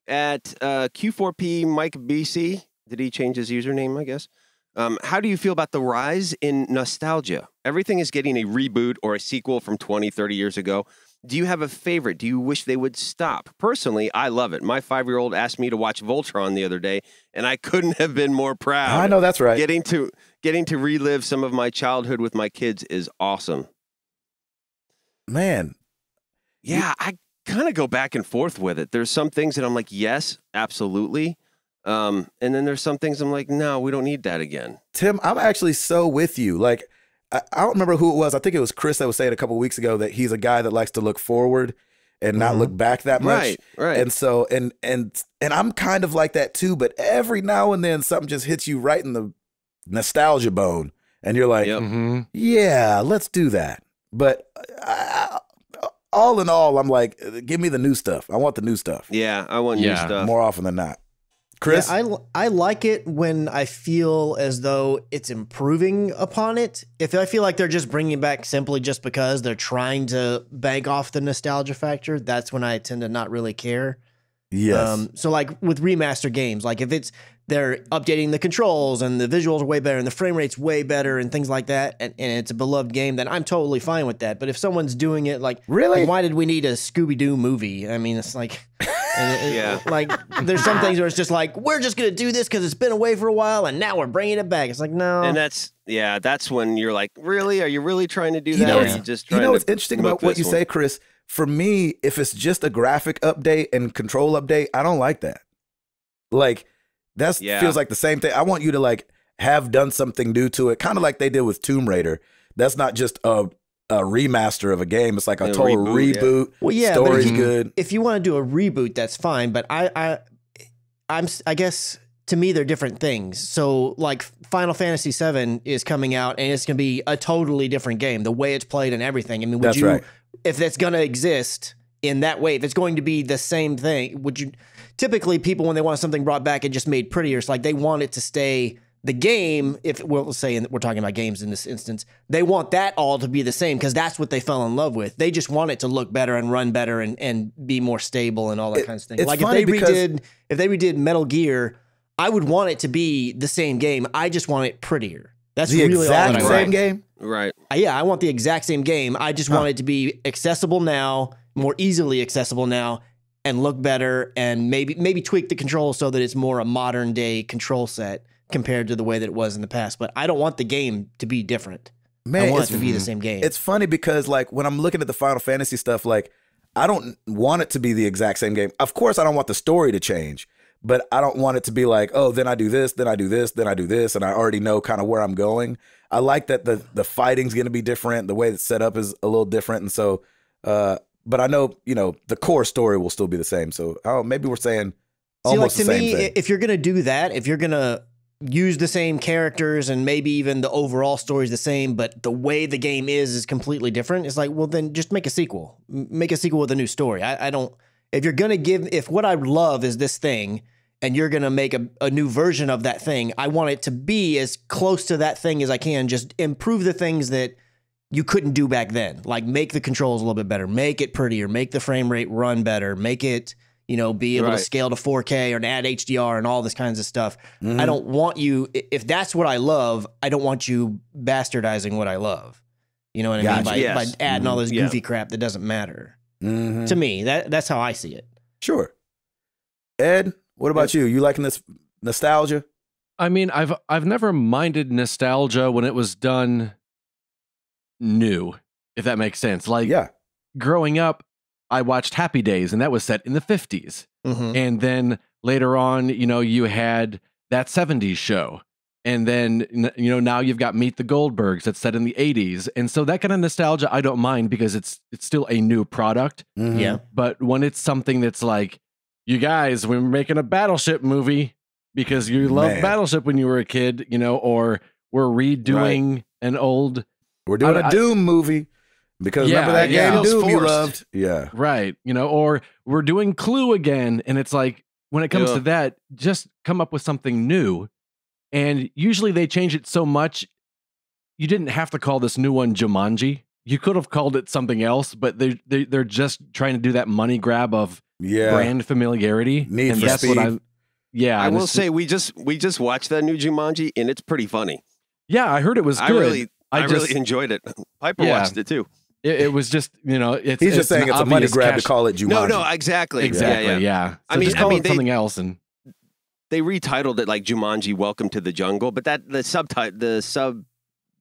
Q4P Mike BC, did he change his username, I guess? How do you feel about the rise in nostalgia? Everything is getting a reboot or a sequel from 20, 30 years ago. Do you have a favorite? Do you wish they would stop? Personally, I love it. My 5-year-old asked me to watch Voltron the other day, and I couldn't have been more proud. I know that's right. Getting to relive some of my childhood with my kids is awesome. Man. Yeah, I kind of go back and forth with it. There's some things that I'm like, yes, absolutely. And then there's some things I'm like, no, we don't need that again. Tim, I'm actually so with you. Like, I don't remember who it was. I think it was Chris that was saying a couple of weeks ago that he's a guy that likes to look forward and not look back that much. Right. And so, and I'm kind of like that too, but every now and then something just hits you right in the nostalgia bone. And you're like, yeah, let's do that. But all in all, I'm like, give me the new stuff. I want the new stuff. Yeah, I want new stuff. More often than not. Chris? Yeah, I like it when I feel as though it's improving upon it. If I feel like they're just bringing it back simply just because they're trying to bank off the nostalgia factor, that's when I tend to not really care. Yes. So like with remaster games, like if they're updating the controls and the visuals are way better and the frame rate's way better and things like that, and it's a beloved game, then I'm totally fine with that. But if someone's doing it like, really, why did we need a Scooby-Doo movie? I mean, it's like, And like there's some things where it's just like we're just gonna do this because it's been away for a while and now we're bringing it back. It's like no, and that's when you're like, really? Are you really trying to do that? Or are you just trying what's interesting about what you say, Chris? For me, if it's just a graphic update and control update, I don't like that. Like that feels like the same thing. I want you to like have done something new to it, kind of like they did with Tomb Raider. That's not just a remaster of a game. It's like a total reboot. Yeah. Well, yeah, story's good. If you want to do a reboot, that's fine. But I guess to me they're different things. So like Final Fantasy VII is coming out, and it's going to be a totally different game. The way it's played and everything. I mean, would you, if that's going to exist in that way, if it's going to be the same thing, would you? Typically, people when they want something brought back and just made prettier, it's like they want it to stay. The game, if we'll say we're talking about games in this instance, they want that all to be the same because that's what they fell in love with. They just want it to look better and run better and be more stable and all that kind of thing. Like if they redid Metal Gear, I would want it to be the same game. I just want it prettier. That's the really exact all same game. Right. Yeah, I want the exact same game. I just want it to be accessible now, more easily accessible now, and look better, and maybe tweak the controls so that it's more a modern day control set compared to the way that it was in the past. But I don't want the game to be different. Man, I want it to be the same game. It's funny because like when I'm looking at the Final Fantasy stuff, like I don't want it to be the exact same game. Of course, I don't want the story to change, but I don't want it to be like, oh, then I do this, then I do this, then I do this, and I already know kind of where I'm going. I like that the fighting's going to be different. The way it's set up is a little different. And so, but I know, the core story will still be the same. So maybe we're saying almost the same thing. If you're going to do that, if you're going to use the same characters and maybe even the overall story is the same, but the way the game is completely different, it's like, well, then just make a sequel. Make a sequel with a new story. I don't, if you're going to if what I love is this thing and you're going to make a new version of that thing, I want it to be as close to that thing as I can. Just improve the things that you couldn't do back then. Like make the controls a little bit better, make it prettier, make the frame rate run better, make it, be able to scale to 4K or add HDR and all this kinds of stuff. I don't want you, if that's what I love, I don't want you bastardizing what I love. You know what I mean? By adding all this goofy crap that doesn't matter. To me, that's how I see it. Sure. Ed, what about you? You liking this nostalgia? I mean, I've never minded nostalgia when it was done new, if that makes sense. Like growing up, I watched Happy Days, and that was set in the 50s. And then later on, you had that 70s show. And then, now you've got Meet the Goldbergs that's set in the 80s. And so that kind of nostalgia, I don't mind because it's still a new product. Yeah. But when it's something that's like, you guys, we're making a Battleship movie because you loved Battleship when you were a kid, or we're redoing an old... We're doing a Doom movie. Because remember that game Doom you loved? Yeah. Right. Or we're doing Clue again. And it's like, when it comes to that, just come up with something new. And usually they change it so much, you didn't have to call this new one Jumanji. You could have called it something else, but they're just trying to do that money grab of brand familiarity. Need for speed. I will say we just watched that new Jumanji, and it's pretty funny. Yeah, I heard it was good. I really enjoyed it. Piper watched it too. It was just, it's he's just saying it's a money grab to call it Jumanji. No, exactly. Exactly, yeah. So just call it something else. And they retitled it like Jumanji Welcome to the Jungle, but the sub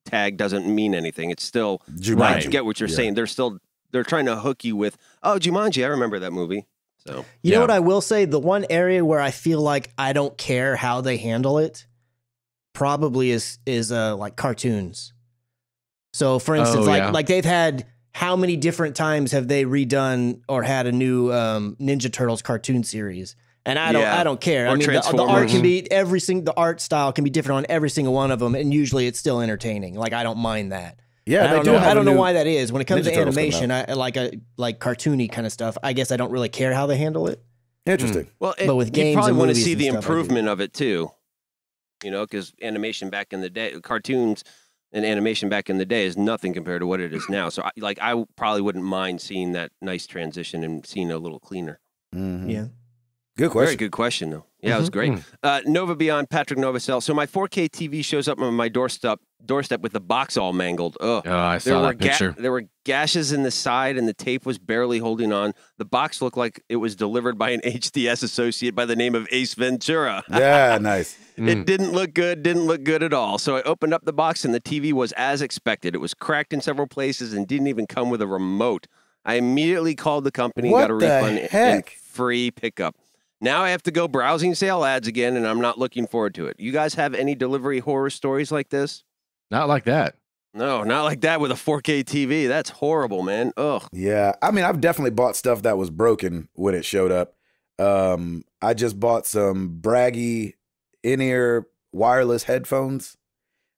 tag doesn't mean anything. It's still Jumanji. I get what you're saying. They're trying to hook you with, Jumanji, I remember that movie. So you know what I will say? The one area where I feel like I don't care how they handle it probably is like cartoons. So, for instance, like they've had how many different times have they redone or had a new Ninja Turtles cartoon series? And I don't care. Or I mean, the art can be the art style can be different on every single one of them, and usually it's still entertaining. Like I don't mind that. Yeah, I don't know why that is. When it comes to animation, I like cartoony kind of stuff. I guess I don't really care how they handle it. Interesting. Well, but with games, you probably and want to see the improvement of it too. Because animation back in the day, cartoons. And animation back in the day is nothing compared to what it is now. So, I probably wouldn't mind seeing that nice transition and seeing it a little cleaner. Yeah. Good question. Very good question, though. Yeah, it was great. Nova Beyond, Patrick Novosel. So, my 4K TV shows up on my doorstep doorstep with the box all mangled. Ugh. Oh, I saw that picture. There were gashes in the side, and the tape was barely holding on. The box looked like it was delivered by an HDS associate by the name of Ace Ventura. Yeah, nice. It didn't look good. Didn't look good at all. So I opened up the box, and the TV was as expected. It was cracked in several places and didn't even come with a remote. I immediately called the company, got a refund and free pickup. Now I have to go browsing sale ads again, and I'm not looking forward to it. You guys have any delivery horror stories like this? Not like that. No, not like that with a 4K TV. That's horrible, man. Ugh. Yeah, I mean, I've definitely bought stuff that was broken when it showed up. I just bought some Braggy in-ear wireless headphones,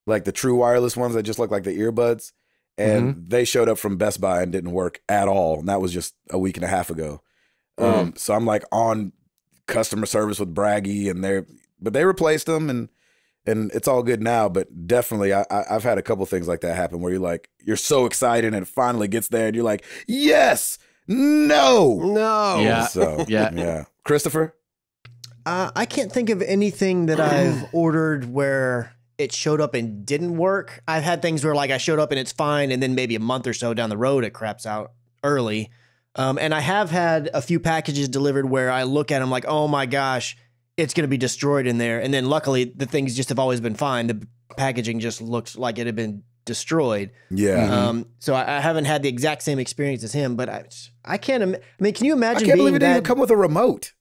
like the true wireless ones that just look like the earbuds. And they showed up from Best Buy and didn't work at all. And that was just a week and a half ago. So I'm like on customer service with Braggy, and they replaced them, and it's all good now. But definitely, I've had a couple things like that happen where you're so excited and it finally gets there, and you're like, yes, no. Yeah. So yeah. Christopher? I can't think of anything that I've ordered where it showed up and didn't work. I've had things where like I showed up and it's fine, and then maybe a month or so down the road it craps out early. And I have had a few packages delivered where I look at them like, oh my gosh, it's going to be destroyed in there. And then luckily the things just have always been fine. The packaging just looks like it had been destroyed. Yeah. So I haven't had the exact same experience as him, but I can't. I mean, can you imagine? I can't believe it didn't even come with a remote.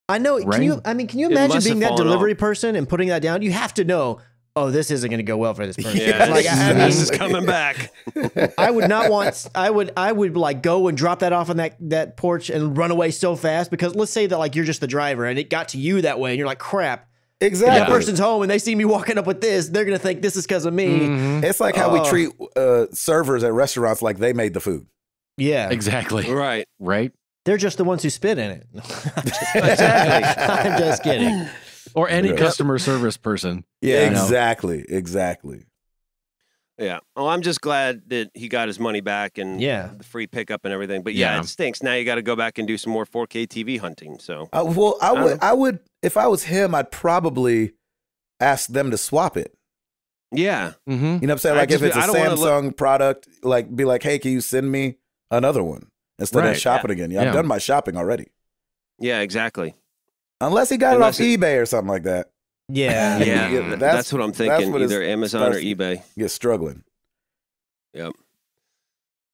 I know. Right? Can you imagine being that delivery person and putting that down? You have to know, oh, this isn't going to go well for this person. Yeah, like, this is coming back. I would not want. I would like go and drop that off on that porch and run away so fast, because let's say that like you're just the driver and it got to you that way and you're like, crap. Exactly. That person's home and they see me walking up with this, they're going to think this is because of me. It's like how we treat servers at restaurants like they made the food. Yeah, Exactly. Right. they're just the ones who spit in it. Exactly. I'm just kidding. Or any customer service person. Yeah, exactly. Yeah. Well, I'm just glad that he got his money back and the free pickup and everything. But yeah, it stinks. Now you got to go back and do some more 4K TV hunting. So, well, I would, if I was him, I'd probably ask them to swap it. Yeah. You know what I'm saying? Like if it's a Samsung product, like be like, hey, can you send me another one instead of shopping again? Yeah, I've done my shopping already. Yeah, exactly. Unless he got it off eBay or something like that. Yeah. That's what I'm thinking. Either Amazon or eBay. You're struggling. Yep.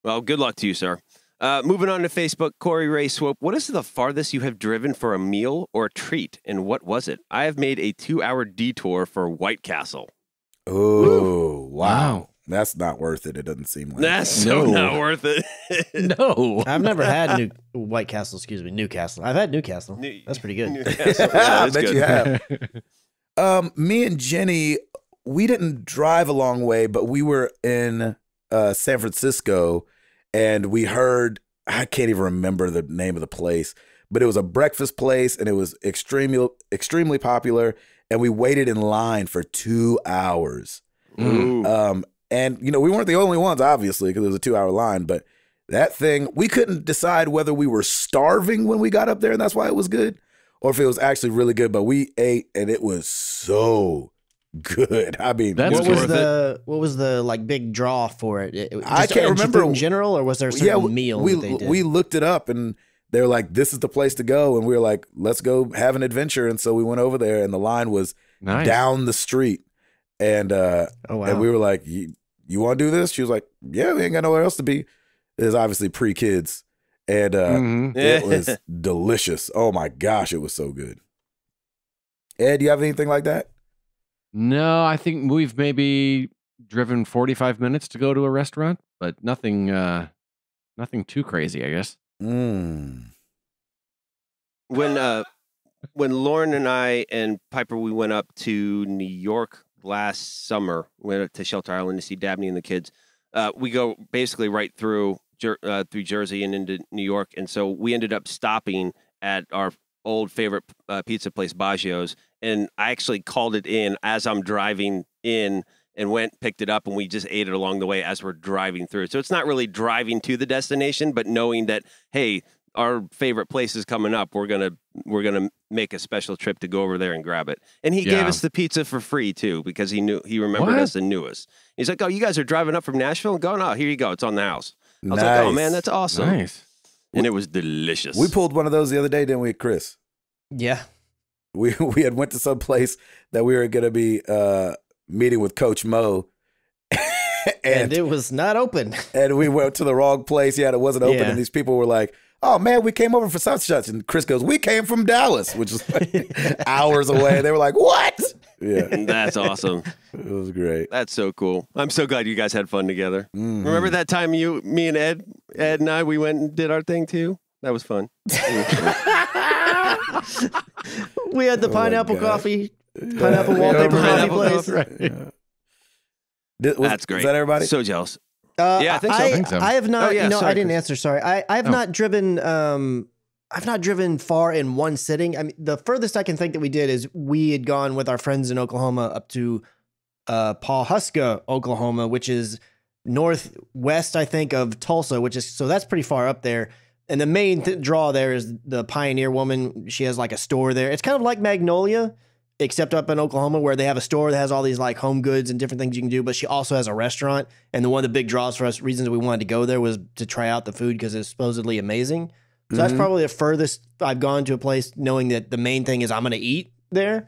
Well, good luck to you, sir. Moving on to Facebook, Corey Ray Swope. What is the farthest you have driven for a meal or a treat, and what was it? I have made a 2-hour detour for White Castle. Oh, wow. That's not worth it. It doesn't seem like that's not worth it. No. I've never had Newcastle. I've had Newcastle. That's pretty good. I bet you have. Me and Jenny, we didn't drive a long way, but we were in San Francisco, and we heard, I can't even remember the name of the place, but it was a breakfast place, and it was extremely popular, and we waited in line for 2 hours. And, you know, we weren't the only ones, obviously, because it was a 2-hour line. But that thing, we couldn't decide whether we were starving when we got up there and that's why it was good, or if it was actually really good. But we ate, and it was so good. I mean, what was the like big draw for it? I can't remember in general, or was there a certain meal that they did? We looked it up, and they were like, this is the place to go. And we were like, let's go have an adventure. And so we went over there, and the line was down the street. And and we were like, you want to do this? She was like, yeah, we ain't got nowhere else to be. It was obviously pre-kids. And it was delicious. Oh my gosh, it was so good. Ed, do you have anything like that? No, I think we've maybe driven 45 minutes to go to a restaurant, but nothing too crazy, I guess. When Lauren and I and Piper, we went up to New York last summer, went up to Shelter Island to see Dabney and the kids. We go basically right through Jersey and into New York, and so we ended up stopping at our old favorite pizza place, Baggio's, and I actually called it in as I'm driving in and picked it up, and we just ate it along the way as we're driving through. So it's not really driving to the destination, but knowing that, hey, our favorite places coming up, we're gonna make a special trip to go over there and grab it. And he gave us the pizza for free too, because he remembered us and knew us. He's like, "Oh, you guys are driving up from Nashville? Go, no, here you go. It's on the house." I was like, "Oh man, that's awesome." Nice. And it was delicious. We pulled one of those the other day, didn't we, Chris? Yeah. We had went to some place that we were going to be meeting with Coach Mo. and it was not open. And we went to the wrong place. Yeah, it wasn't open. Yeah. And these people were like, "Oh, man, we came over for such such." And Chris goes, "We came from Dallas," which is like hours away. They were like, "What?" Yeah. That's awesome. It was great. That's so cool. I'm so glad you guys had fun together. Mm-hmm. Remember that time me and Ed and I, we went and did our thing too? That was fun. We had the pineapple coffee, pineapple wallpaper coffee place. Right. Yeah. That's great. Is that everybody? So jealous. Yeah, I think so. I have not. Oh, I didn't answer. Sorry, I have not driven. I've not driven far in one sitting. I mean, the furthest I can think that we did is we had gone with our friends in Oklahoma up to Pawhuska, Oklahoma, which is northwest, I think, of Tulsa, so that's pretty far up there. And the main draw there is the Pioneer Woman. She has like a store there. It's kind of like Magnolia, except up in Oklahoma, where they have a store that has all these like home goods and different things you can do. But she also has a restaurant. And one of the big draws for us, reasons we wanted to go there, was to try out the food because it's supposedly amazing. So that's probably the furthest I've gone to a place knowing that the main thing is I'm going to eat there.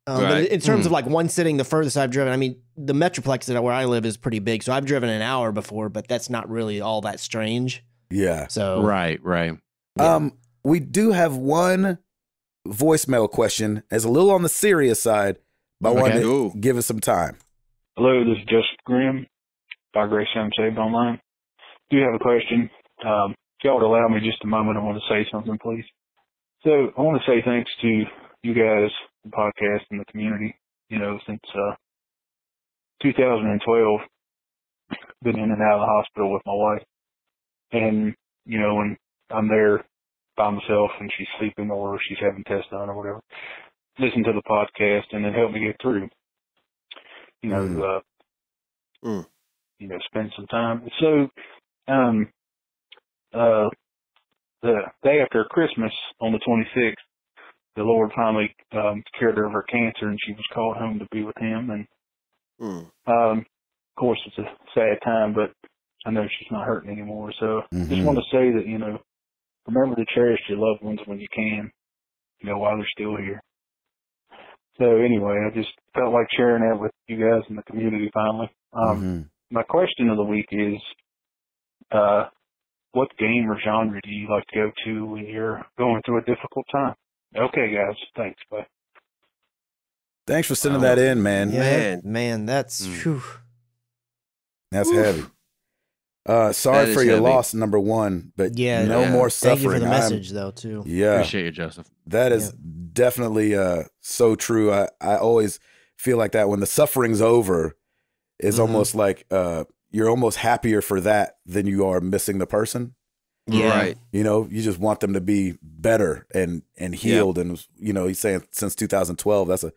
But in terms of like one sitting, the furthest I've driven, I mean, the Metroplex where I live is pretty big. So I've driven an hour before, but that's not really all that strange. Yeah. So right. Yeah. We do have one voicemail question. It's a little on the serious side, but I want to give it some time. Hello, this is Joseph Grimm by Grace Home Saved Online. Do have a question. If y'all would allow me just a moment, I want to say something, please. So I want to say thanks to you guys, the podcast, and the community. You know, since 2012, been in and out of the hospital with my wife. And, you know, when I'm there by myself and she's sleeping or she's having tests done or whatever, listen to the podcast and it helped me get through. You know, you know, spend some time. So, the day after Christmas on the 26th, the Lord finally cured her of her cancer, and she was called home to be with Him. And of course, it's a sad time, but I know she's not hurting anymore. So just want to say that, you know, remember to cherish your loved ones when you can, you know, while they're still here. So anyway, I just felt like sharing that with you guys in the community finally. My question of the week is, what game or genre do you like to go to when you're going through a difficult time? Okay, guys. Thanks. Bye. Thanks for sending that in, man. Yeah, man, that's that's heavy. Sorry for your loss, number one, but no more suffering. Thank you for the message, though, too. Yeah. Appreciate you, Joseph. That is definitely so true. I always feel like that when the suffering's over, it's almost like you're almost happier for that than you are missing the person. Yeah. Right. You know, you just want them to be better and healed. And, you know, he's saying since 2012, that's a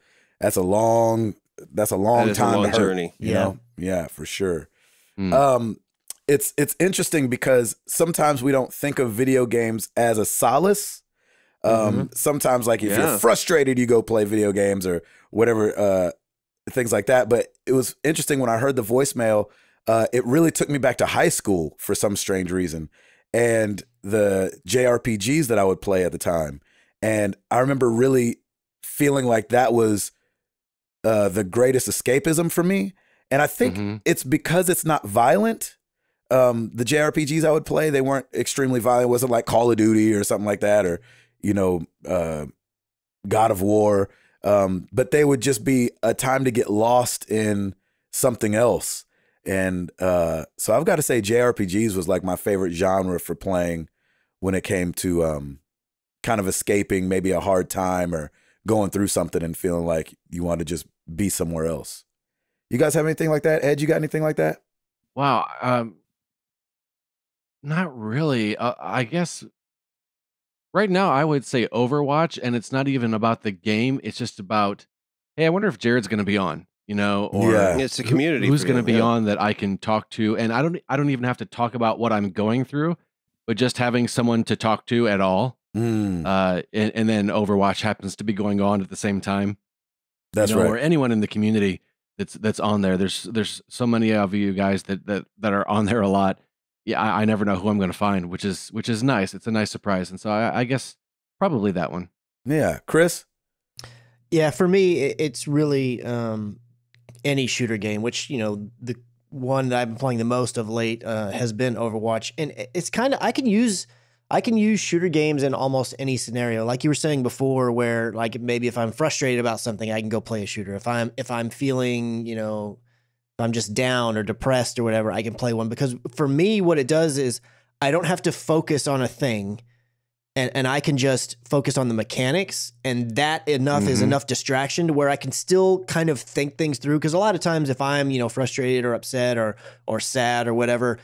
long time. That's a long journey. You know? Yeah, for sure. It's interesting because sometimes we don't think of video games as a solace. Sometimes, like if you're frustrated, you go play video games or whatever, things like that. But it was interesting when I heard the voicemail. It really took me back to high school for some strange reason, and the JRPGs that I would play at the time. And I remember really feeling like that was the greatest escapism for me. And I think it's because it's not violent. The JRPGs I would play, they weren't extremely violent. It wasn't like Call of Duty or something like that, or, you know, God of War. But they would just be a time to get lost in something else. And so I've got to say JRPGs was like my favorite genre for playing when it came to kind of escaping maybe a hard time or going through something and feeling like you want to just be somewhere else. You guys have anything like that? Ed, you got anything like that? Wow. Not really. I guess right now I would say Overwatch, and it's not even about the game. It's just about, hey, I wonder if Jared's going to be on, you know, or it's a community. Who's going to be on that I can talk to, and I don't even have to talk about what I'm going through. but just having someone to talk to at all. And then Overwatch happens to be going on at the same time. That's right. Or anyone in the community that's on there. There's so many of you guys that are on there a lot. Yeah, I never know who I'm going to find, which is nice. It's a nice surprise, and so I guess probably that one. Yeah, Chris. Yeah, for me, it's really any shooter game. Which the one that I've been playing the most of late has been Overwatch, and it's kind of I can use shooter games in almost any scenario. Like you were saying before, where like maybe if I'm frustrated about something, I can go play a shooter. If I'm feeling, if I'm just down or depressed or whatever, I can play one. Because for me, what it does is I don't have to focus on a thing, and I can just focus on the mechanics, and that is enough distraction to where I can still kind of think things through. Because a lot of times if I'm, frustrated or upset or sad or whatever,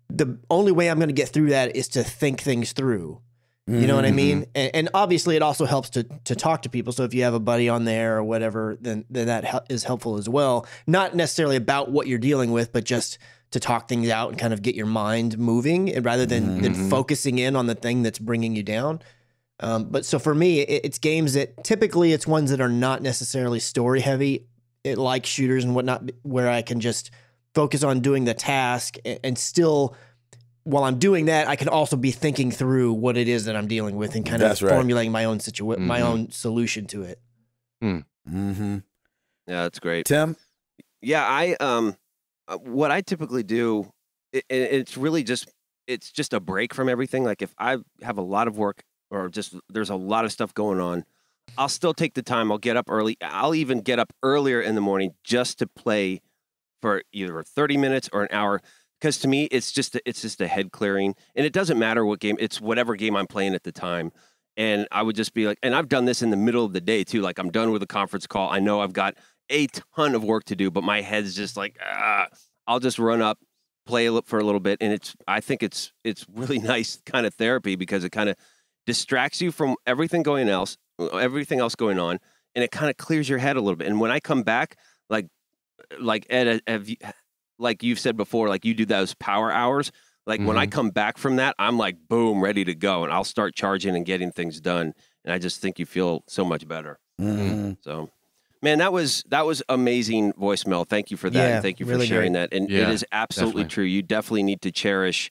the only way I'm going to get through that is to think things through. You know what I mean? And obviously it also helps to talk to people. So if you have a buddy on there or whatever, then that is helpful as well. Not necessarily about what you're dealing with, but just to talk things out and kind of get your mind moving, and rather than focusing in on the thing that's bringing you down. But so for me, it's games that typically it's ones that are not necessarily story heavy, like shooters and whatnot, where I can just focus on doing the task, and still, while I'm doing that, I can also be thinking through what it is that I'm dealing with and kind of formulating my own my own solution to it. Yeah, that's great. Tim? Yeah, what I typically do, it's really just a break from everything. Like if I have a lot of work or just there's a lot of stuff going on, I'll still take the time. I'll get up early. I'll even get up earlier in the morning just to play for either 30 minutes or an hour. Because to me, it's just a head clearing, and it doesn't matter what game. It's whatever game I'm playing at the time. And I would just be like, and I've done this in the middle of the day too. Like I'm done with a conference call. I know I've got a ton of work to do, but my head's just like, I'll just run up, play for a little bit. And I think it's really nice kind of therapy, because it kind of distracts you from everything else going on. And it kind of clears your head a little bit. And when I come back, like Ed, like you've said before, like you do those power hours. Like when I come back from that, I'm like, boom, ready to go. And I'll start charging and getting things done. And I just think you feel so much better. So, man, that was amazing voicemail. Thank you for that. And thank you for sharing that. And it is absolutely true. You definitely need to cherish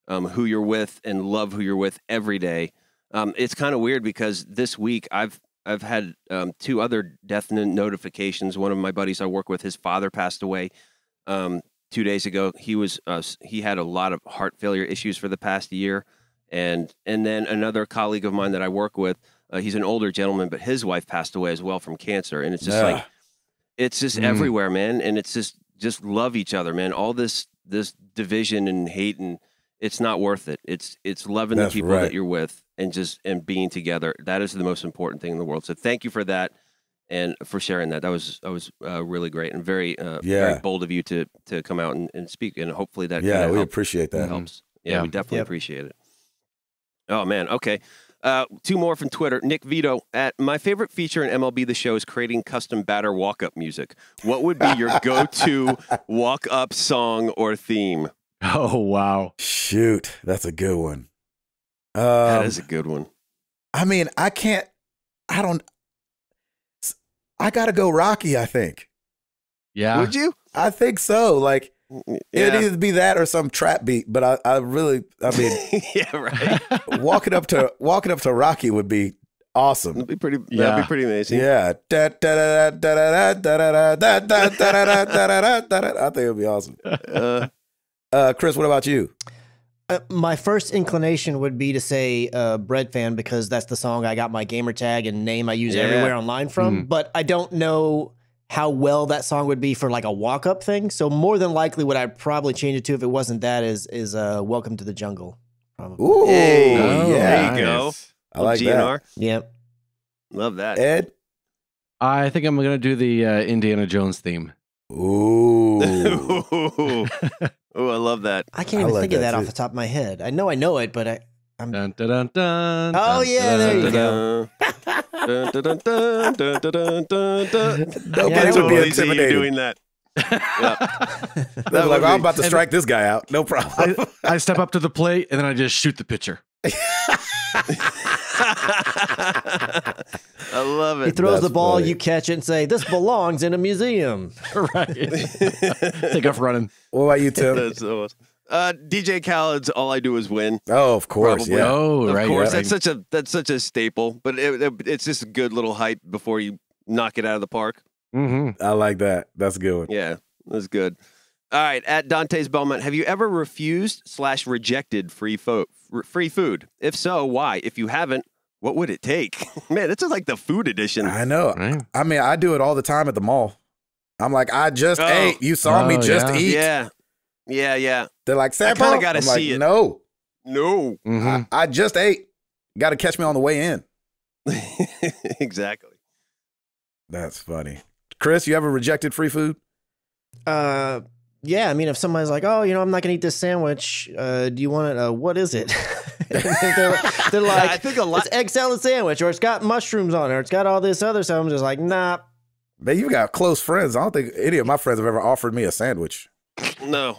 who you're with and love who you're with every day. It's kind of weird because this week I've had 2 other death notifications. One of my buddies I work with, his father passed away 2 days ago. He had a lot of heart failure issues for the past year. And then another colleague of mine that I work with, he's an older gentleman, but his wife passed away as well from cancer. And it's just like, it's just everywhere, man. And it's just love each other, man. All this division and hate, and it's not worth it. It's loving the people that you're with and being together. That is the most important thing in the world. So thank you for that. And for sharing that. That was really great and very bold of you to come out and speak. And hopefully that we appreciate that. Helps. Yeah, we definitely appreciate it. Oh man, okay. 2 more from Twitter. Nick Vito my favorite feature in MLB The Show is creating custom batter walk-up music. What would be your go-to walk-up song or theme? Oh wow! Shoot, that's a good one. That is a good one. I mean, I gotta go Rocky, I think. Yeah. Would you? I think so. Like, it'd either be that or some trap beat, but I mean, yeah, right. walking up to Rocky would be awesome. That'd be pretty amazing. Yeah. I think it'd be awesome. Chris, what about you? My first inclination would be to say Bread Fan, because that's the song I got my gamer tag and name I use everywhere online from. But I don't know how well that song would be for like a walk-up thing. So more than likely what I'd probably change it to if it wasn't that is Welcome to the Jungle. Probably. Ooh, there you go. I like GNR. That. Yep. Love that. Ed? I think I'm going to do the Indiana Jones theme. Ooh. Oh, I love that. I can't even think of that off the top of my head. I know it, but I'm. Dun, dun, dun, dun, oh yeah, there you go. Nobody would be intimidated doing that. Like, I'm about to strike this guy out. No problem. I step up to the plate and then I just shoot the pitcher. I love it. He throws That's the ball, funny. you catch it and say, "This belongs in a museum." Right. Take off running. What about you, Tim? That's so awesome. DJ Khaled's "All I Do Is Win." Oh, of course. Probably. Yeah. Oh, Of right. course, yeah. that's such a staple. But it's just a good little hype before you knock it out of the park. Mm-hmm. I like that. That's a good one. Yeah, that's good. All right, at Dante's Belmont, have you ever refused/rejected free food? If so, why? If you haven't, what would it take? Man, this is like the food edition. I know. Right. I mean, I do it all the time at the mall. I'm like, I just ate. You saw me Oh, just yeah. eat. Yeah. They're like, Sample? kinda gotta I'm like, see it. No, No. Mm-hmm. I just ate. Got to catch me on the way in. Exactly. That's funny. Chris, you ever rejected free food? Yeah, I mean, if somebody's like, "Oh, I'm not gonna eat this sandwich. Do you want it? What is it?" they're like, I think a lot. "It's egg salad sandwich, or it's got mushrooms on it, or it's got all this other stuff." I'm just like, "Nah." Man, you got close friends. I don't think any of my friends have ever offered me a sandwich. No.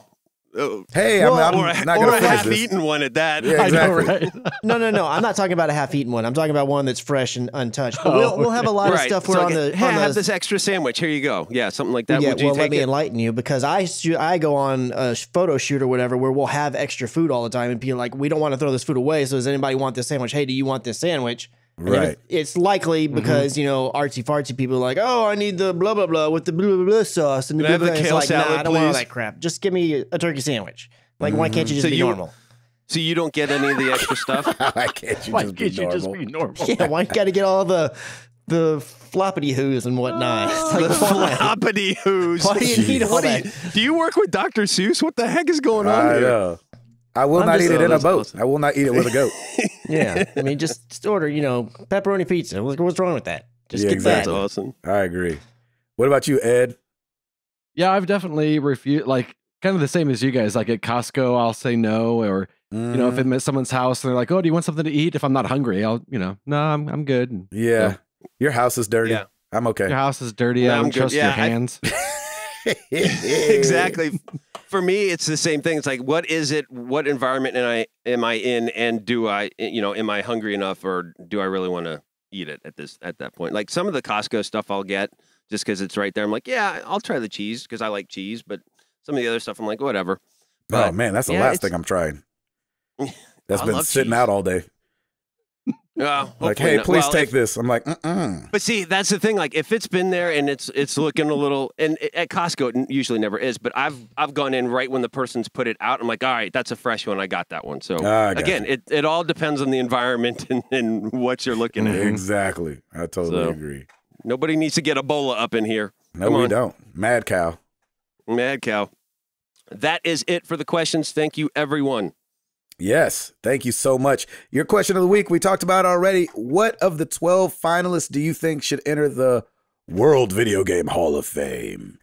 Oh. Hey, Well, I'm Or not a going to finish this. half-eaten one at that. Yeah, I know, exactly. right? No. I'm not talking about a half-eaten one. I'm talking about one that's fresh and untouched. But Oh, we'll have a lot of Right. stuff So where like, on the hey, on have the this extra sandwich. Here you go. Yeah, something like that. yeah. Would you Well, let take me it? enlighten you because I go on a photo shoot or whatever where we'll have extra food all the time and people like, we don't want to throw this food away. So does anybody want this sandwich? Hey, do you want this sandwich? And if Right. it's likely because artsy fartsy people are like, oh, I need the blah blah blah with the blah blah blah sauce and the Can I have blah, the blah. It's kale like, nah, salad, I don't want all please? that crap. Just give me a turkey sandwich. Like, why can't you just So be you- normal? So you don't get any of the extra stuff? Why can't you Why just can't be you normal? just be normal? Yeah, why you got to get all the floppity hoos and whatnot? It's like, why? Floppity hoos. Why do you need all What that? do you work with Dr. Seuss? What the heck is going on I here? know. I will I'm not just- eat it in a that's boat. awesome. I will not eat it with a goat. Yeah, I mean, just order, pepperoni pizza. What's wrong with that? Just Yeah, get That's exactly. awesome. I agree. What about you, Ed? Yeah, I've definitely refused, like, kind of the same as you guys. Like at Costco, I'll say no, or if I'm at someone's house and they're like, "Oh, do you want something to eat?" If I'm not hungry, I'll, no, I'm good. And Yeah. Your house is dirty. Yeah. I'm okay. your house is dirty. No, I I'm don't good. trust Yeah, your hands. Exactly. For me, it's the same thing. It's like, what is it? What environment am I in? And do I, am I hungry enough, or do I really want to eat it at that point? Like some of the Costco stuff I'll get just because it's right there. I'm like, yeah, I'll try the cheese because I like cheese. But some of the other stuff, I'm like, whatever. Oh, But, man, that's the yeah, last it's- thing I'm trying. That's I been love sitting cheese. out all day. Like, Hopefully hey, not. please Well, take if- this. I'm like, mm-mm. But see, that's the thing. Like, if it's been there and it's looking a little, and at Costco it usually never is. But I've gone in right when the person's put it out. I'm like, all right, that's a fresh one. I got that one. So I got again, it all depends on the environment and what you're looking at. Exactly. I totally So- agree. Nobody needs to get Ebola up in here. No, Come we on. don't. Mad cow. Mad cow. That is it for the questions. Thank you, everyone. Yes. Thank you so much. Your question of the week, we talked about already. What of the 12 finalists do you think should enter the World Video Game Hall of Fame?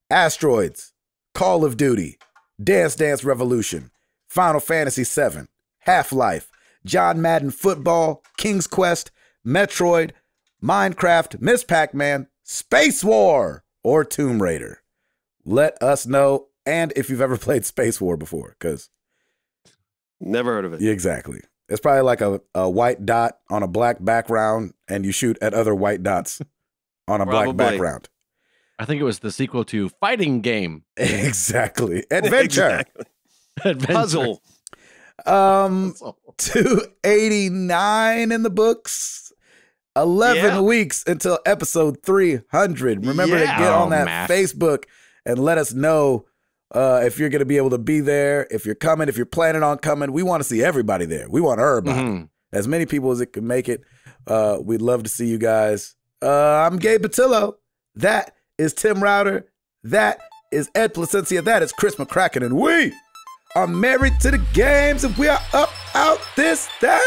Asteroids, Call of Duty, Dance Dance Revolution, Final Fantasy VII, Half-Life, John Madden Football, King's Quest, Metroid, Minecraft, Miss Pac-Man, Space War, or Tomb Raider. Let us know, and if you've ever played Space War before, because Never heard of it. yeah, exactly. It's probably like a white dot on a black background, and you shoot at other white dots on a black Probably. background. I think it was the sequel to Fighting Game. Exactly. Adventure. Exactly. Adventure. Puzzle. 289 in the books. 11 Yeah. weeks until episode 300. Remember to Yeah. get on Oh, that math. Facebook and let us know if you're going to be able to be there, if you're coming, if you're planning on coming. We want to see everybody there. We want everybody. Mhm. As many people as it can make it. We'd love to see you guys. I'm Gabe Patillo. That is Tim Router. That is Ed Placencia. That is Chris McCracken. And we are married to the games, and we are up out this thing.